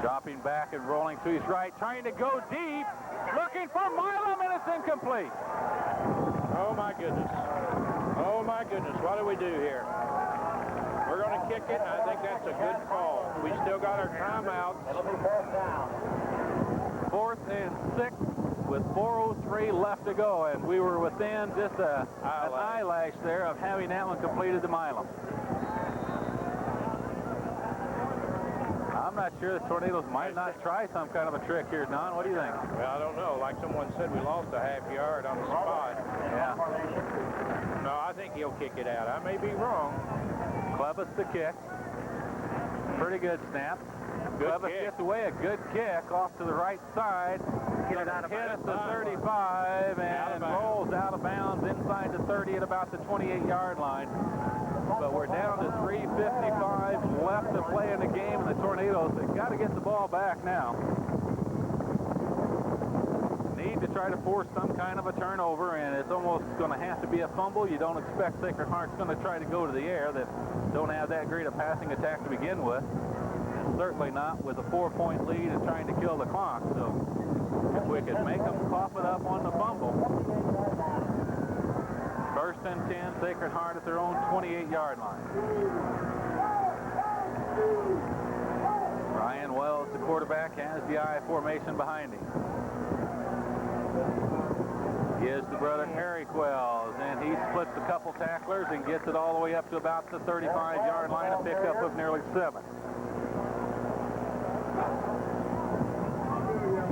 Dropping back and rolling to his right, trying to go deep, looking for Milam, and it's incomplete. Oh, my goodness. Oh, my goodness. What do we do here? We're going to kick it, and I think that's a good call. We still got our timeout. It'll be 4th down. 4th and 6 with 4:03 left to go, and we were within just an eyelash there of having that one completed to Milam. I'm not sure the Tornadoes might not try some kind of a trick here, Don. What do you think? Well, I don't know. Like someone said, we lost a half yard on the spot. Yeah. No, I think he'll kick it out. I may be wrong. Clevis to kick. Pretty good snap. Clevis gets away a good kick off to the right side. Get it out of Hit bounds. at the 35 and rolls out of bounds inside the 30 at about the 28-yard line. But we're down to 3:55 left to play in the game, and the Tornadoes have got to get the ball back now. Need to try to force some kind of a turnover, and it's almost going to have to be a fumble. You don't expect Sacred Heart's going to try to go to the air. That don't have that great a passing attack to begin with. And certainly not with a 4-point lead and trying to kill the clock. So if we could make them cough it up on the fumble. First and 10, Sacred Heart at their own 28-yard line. Ryan Wells, the quarterback, has the I formation behind him. Gives to brother Eric Wells, and he splits a couple tacklers and gets it all the way up to about the 35-yard line, a pickup of nearly 7.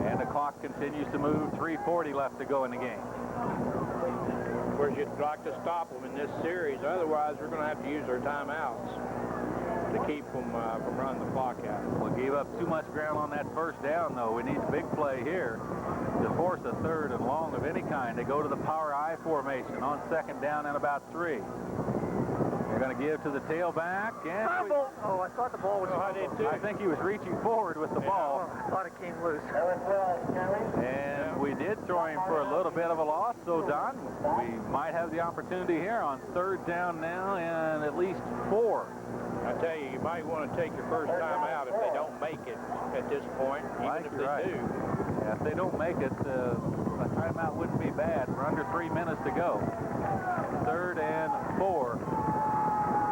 And the clock continues to move. 3:40 left to go in the game. Of course, you'd like to stop them in this series. Otherwise, we're going to have to use our timeouts to keep them from running the clock out. We gave up too much ground on that first down, though. We need a big play here to force a third and long of any kind. They go to the power I formation on second down and about 3. They're going to give to the tailback. And Oh, I thought the ball was I think he was reaching forward with the ball. I thought it came loose. And we did throw him for a little bit of a loss. So, Don, we might have the opportunity here on third down now and at least 4. I tell you, you might want to take your first time out if they don't make it at this point, even if they do. Yeah, if they don't make it, a timeout wouldn't be bad. We're under 3 minutes to go. Third and 4.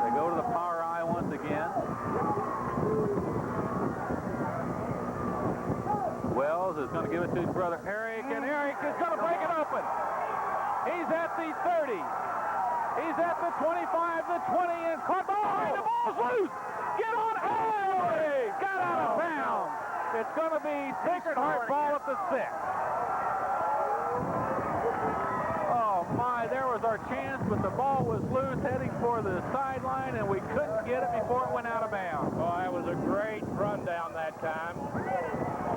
They go to the power I once again. Wells is going to give it to his brother Eric, and Eric is going to break it open. He's at the 30. He's at the 25, the 20, and caught. Oh, the ball's loose. Get on. Oh, he got out of bounds. It's going to be Sacred Heart ball at the 6. Oh, my, there was our chance, but the ball was loose heading for the sideline, and we couldn't get it before it went out of bounds. Well, that was a great rundown that time.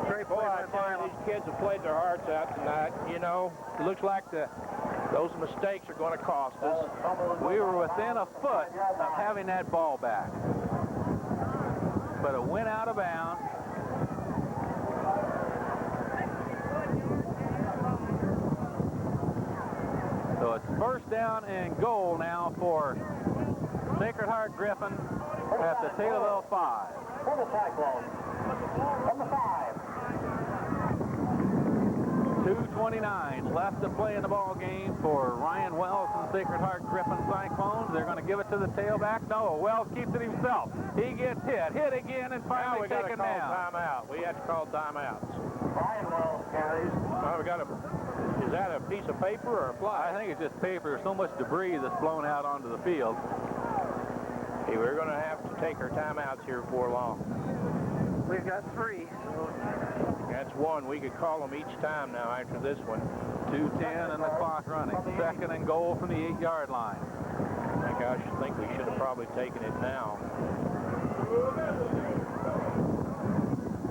Great Boy, play I by tell you, these kids have played their hearts out tonight. You know, it looks like those mistakes are going to cost us. We were within a foot of having that ball back, but it went out of bounds. So it's first down and goal now for Sacred Heart Griffin at the Taylorville 5. For the Cyclones. From the 5. 2:29 left to play in the ball game for Ryan Wells and Sacred Heart Griffin Cyclones. They're going to give it to the tailback. No, Wells keeps it himself. He gets hit again, and finally taken down. Timeout. We have to call timeouts. Ryan Wells carries. Well, we got is that a piece of paper or a flag? I think it's just paper. There's so much debris that's blown out onto the field. Hey, we're going to have to take our timeouts here before long. We've got 3, so That's 1. We could call them each time now after this one. 2:10 and the clock running. Second and goal from the 8-yard line. I think we should have probably taken it now.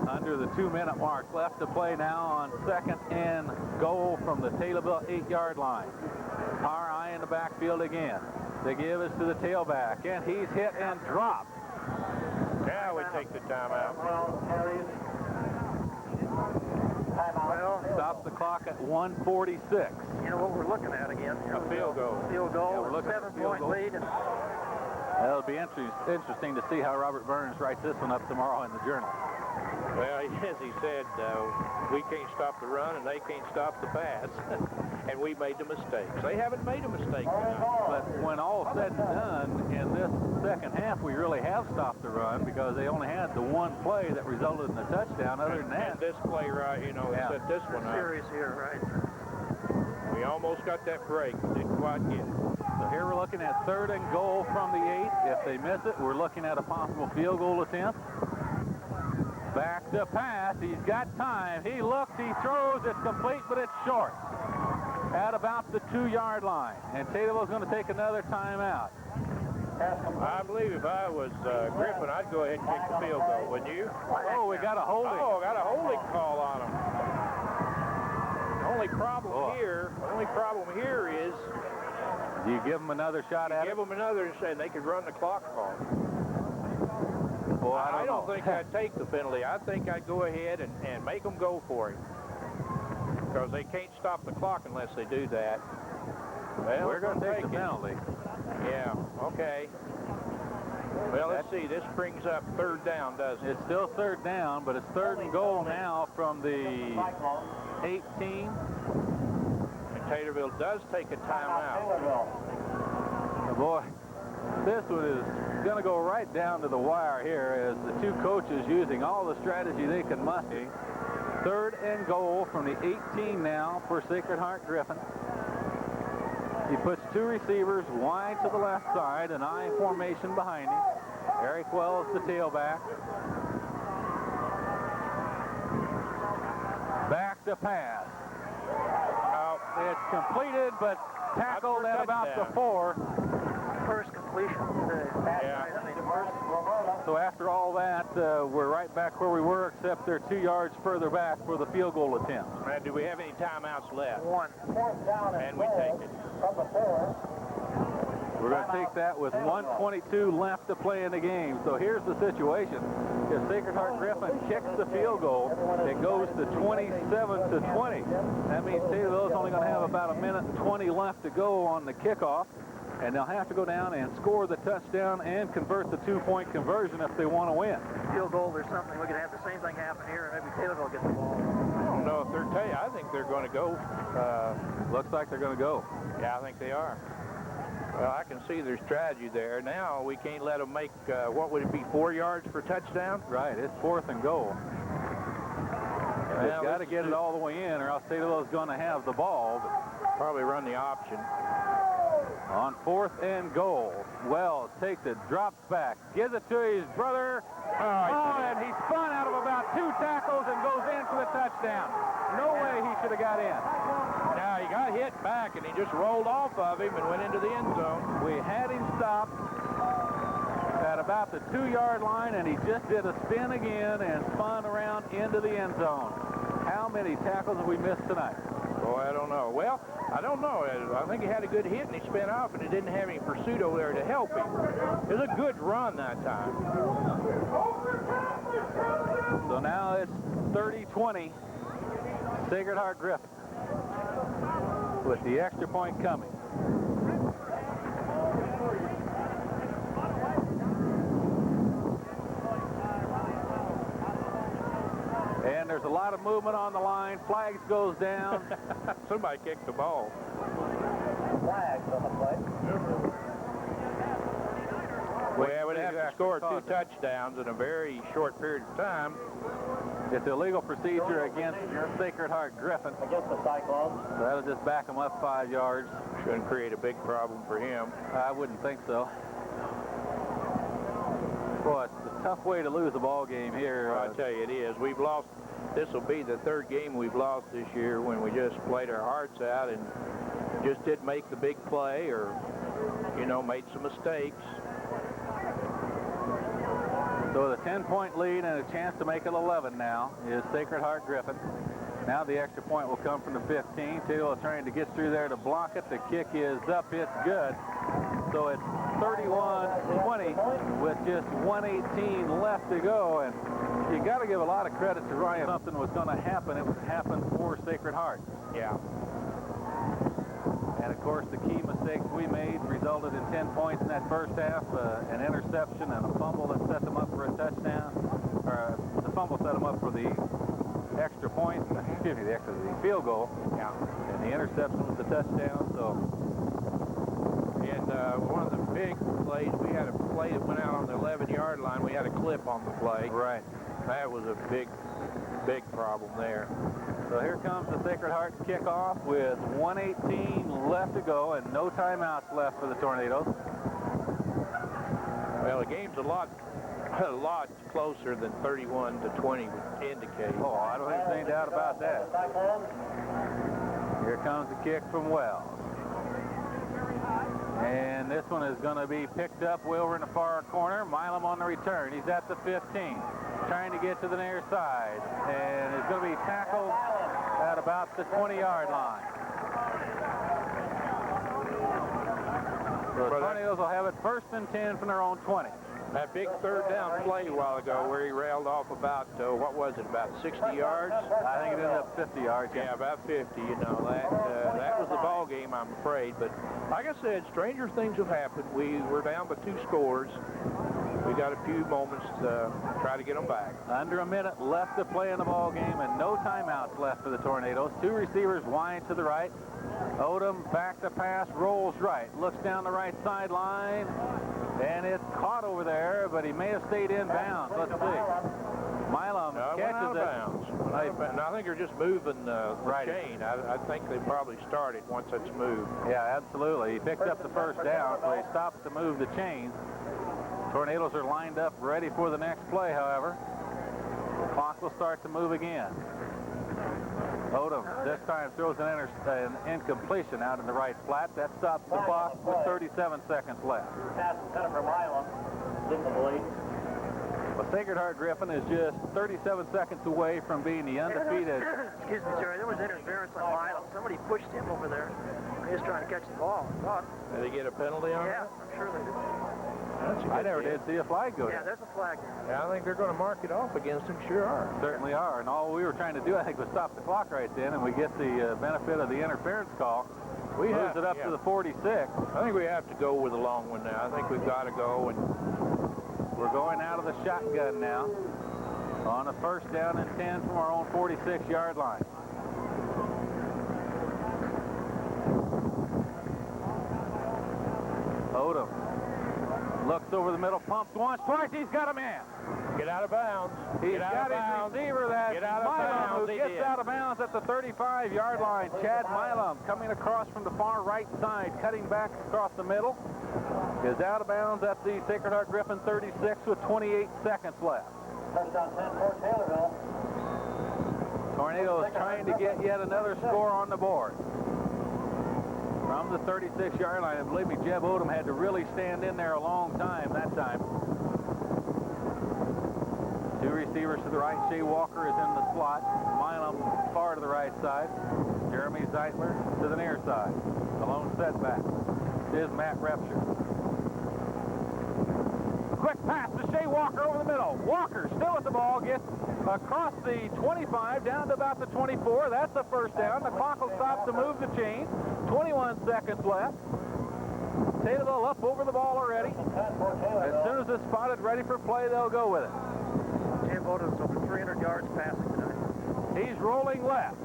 Under the 2-minute mark left to play now on second and goal from the Taylorville 8-yard line. Power I in the backfield again. They give us to the tailback, and he's hit and dropped. Now we take the timeout. Wells carries. Timeout. Stops the clock at 1:46. you know what we're looking at again. A field goal. Field goal, Yeah, we're looking at a field 7-point goal. lead. And It'll be interesting to see how Robert Burns writes this one up tomorrow in the Journal. Well, as he said, we can't stop the run and they can't stop the pass. And we made the mistakes. They haven't made a mistake tonight. But when all said and done, in this second half, we really have stopped the run because they only had the one play that resulted in a touchdown. Other than that, And this play, right, you know, set this one up. series here, right? We almost got that break. Didn't quite get it. so here we're looking at third and goal from the 8. If they miss it, we're looking at a possible field goal attempt. Back to pass. He's got time. He looks, he throws. It's complete, but it's short. At about the 2-yard line. And Taylorville's going to take another timeout. I believe if I was Griffin, I'd go ahead and kick the field goal, wouldn't you? Oh, we got a holding. Oh, got a holding call on him. The only problem here is Do you give them another shot at give it? them another and they could run the clock off. Well, I don't think I'd take the penalty. I think I'd go ahead and make them go for it. Because they can't stop the clock unless they do that. Well, We're going to take the it. penalty. Yeah, okay. Well, let's see. This brings up third down, doesn't it? It's still third down, but it's third and goal now from the 18. And Taylorville does take a timeout. Oh boy, this one is going to go right down to the wire here as the two coaches using all the strategy they can muster. Third and goal from the 18 now for Sacred Heart Griffin. He puts two receivers wide to the left side, an I formation behind him. Eric Wells, the tailback. Back to pass. It's completed, but tackled at about the 4. First completion. Yeah. So after all that, we're right back where we were, except they're 2 yards further back for the field goal attempt. Man, do we have any timeouts left? One. And we take it. We're going to take that with 1:22 left to play in the game. So here's the situation. If Sacred Heart Griffin kicks the field goal, it goes to 27-20. That means Taylorville is only going to have about 1:20 left to go on the kickoff. And they'll have to go down and score the touchdown and convert the 2-point conversion if they want to win. Field goal or something. We could have the same thing happen here, and maybe Taylorville gets the ball. I don't know if they're I think they're going to go. Looks like they're going to go. Yeah, I think they are. Well, I can see their strategy there. Now we can't let them make, what would it be, 4 yards for touchdown? Right, it's 4th and goal. They've got to get it all the way in, or else Taylorville's going to have the ball. But probably run the option. on 4th and goal, Wells takes it, drops back, gives it to his brother. And he spun out of about 2 tackles and goes in for the touchdown. No way he should have got in. Now he got hit back and he just rolled off of him and went into the end zone. We had him stopped at about the 2-yard line, and he just did a spin again and spun around into the end zone. How many tackles have we missed tonight? Oh, I don't know. Well, I don't know. I think he had a good hit and he spin off, and he didn't have any pursuit over there to help him. It was a good run that time. So now it's 30-20, Sacred Heart Griffin, with the extra point coming. And there's a lot of movement on the line. Flags goes down. Somebody kicked the ball. Flags on the play. Well, we'd have to score 2 touchdowns in a very short period of time. It's illegal procedure against Sacred Heart Griffin. Against the Cyclones. So that'll just back him up 5 yards. Shouldn't create a big problem for him. I wouldn't think so. Boy, it's a tough way to lose a ball game here. I tell you, it is. We've lost. This will be the 3rd game we've lost this year when we just played our hearts out and just didn't make the big play, or, you know, made some mistakes. So the 10-point lead and a chance to make it 11 now is Sacred Heart Griffin. Now the extra point will come from the 15. Taylor trying to get through there to block it. The kick is up. It's good. So it's 31-20 with just 1:18 left to go. And you got to give a lot of credit to Ryan. Something was going to happen. It would happen for Sacred Heart. Yeah. And, of course, the key mistakes we made resulted in 10 points in that first half, an interception and a fumble that set them up for a touchdown. Or the fumble set them up for the extra point, excuse me, the field goal. Yeah. And the interception was the touchdown. So, and one of the big plays, we had a play that went out on the 11-yard line. We had a clip on the play. right. That was a big problem there. So here comes the Sacred Heart kickoff with 1:18 left to go and no timeouts left for the Tornadoes. Well, the game's a lot closer than 31-20 would indicate. Oh, I don't think there's any doubt about that. Here comes the kick from Wells. And this one is going to be picked up way over in the far corner. Milam on the return. He's at the 15, trying to get to the near side. And is going to be tackled at about the 20-yard line. So the Tornadoes will have it 1st and 10 from their own 20. That big 3rd down play a while ago where he railed off about, what was it, about 60 yards? I think it ended up 50 yards. Yeah, about 50, you know. That was the ball game, I'm afraid. But like I said, stranger things have happened. We were down by 2 scores, we got a few moments to try to get them back. Under a minute left to play in the ball game and no timeouts left for the Tornadoes. Two receivers wide to the right. Odom back to pass, rolls right, looks down the right sideline, and it's caught over there, but he may have stayed in bounds. Let's see. Milam catches it. I think they're just moving the chain. I think they probably started once it's moved. Yeah, absolutely. He picked up the first down, so he stops to move the chain. Tornadoes are lined up ready for the next play, however. The clock will start to move again. Odom this time throws an incompletion out in the right flat. That stops the clock with 37 seconds left. Pass intended for Milam. Didn't believe. Well, Sacred Heart Griffin is just 37 seconds away from being the undefeated. Excuse me, Jerry. There was interference on Milam. Somebody pushed him over there. He was trying to catch the ball. Did they get a penalty on it? Yeah, I'm sure they did. I never did see a flag go Yeah, down. there's a flag. Yeah, I think they're going to mark it off against him. Sure are. Certainly are. And all we were trying to do, I think, was stop the clock right then, and we get the benefit of the interference call. We moves it up to the 46. I think we have to go with a long one now. I think we've got to go. And we're going out of the shotgun now on a first down and 10 from our own 46-yard line. Odom looks over the middle, pumps once, twice, he's got a man. get out of bounds. He's got his receiver, that's Milam, who gets out of bounds at the 35-yard line. Chad Milam coming across from the far right side, cutting back across the middle, is out of bounds at the Sacred Heart Griffin 36 with 28 seconds left. Touchdown 10 for Taylorville. Tornadoes trying to get yet another score on the board. From the 36-yard line, and believe me, Jeb Odom had to really stand in there a long time that time. Two receivers to the right. Shea Walker is in the slot. Milam far to the right side. Jeremy Zeitler to the near side. The lone setback is Matt Repsher. Quick pass to Shea Walker over the middle. Walker still at the ball, gets across the 25 down to about the 24. That's the first down. The clock will stop to move the chain. 21 seconds left. Taylorville up over the ball already. As soon as it's spotted ready for play, they'll go with it. Jim Odom's over 300 yards passing tonight. He's rolling left.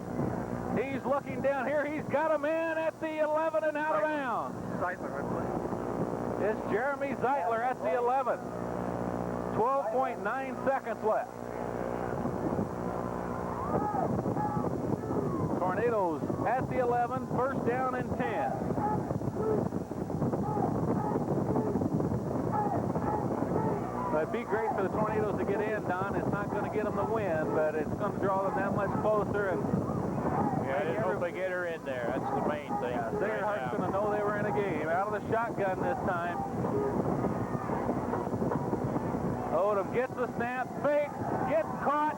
He's looking down here. He's got a man at the 11 and out of bounds. Zeitler, I believe. It's Jeremy Zeitler at the 11. 12.9 seconds left. Tornadoes at the 11, first down and 10. It'd be great for the Tornadoes to get in, Don. It's not going to get them the win, but it's going to draw them that much closer. And yeah, I just hope they get her in there. That's the main thing. yeah, Sacred Heart's going to know they were in a game. Out of the shotgun this time. Odom gets the snap, fakes, gets caught,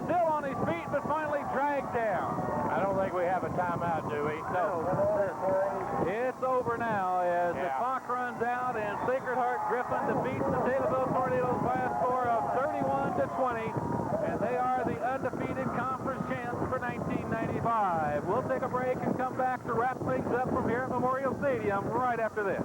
still on his feet, but finally dragged down. I don't think we have a timeout, do we? No. It's over now as the clock runs out and Sacred Heart Griffin defeats the Taylorville Tornadoes by a score of 31-20, and they are the undefeated conference champs for 1995. We'll take a break and come back to wrap things up from here at Memorial Stadium right after this.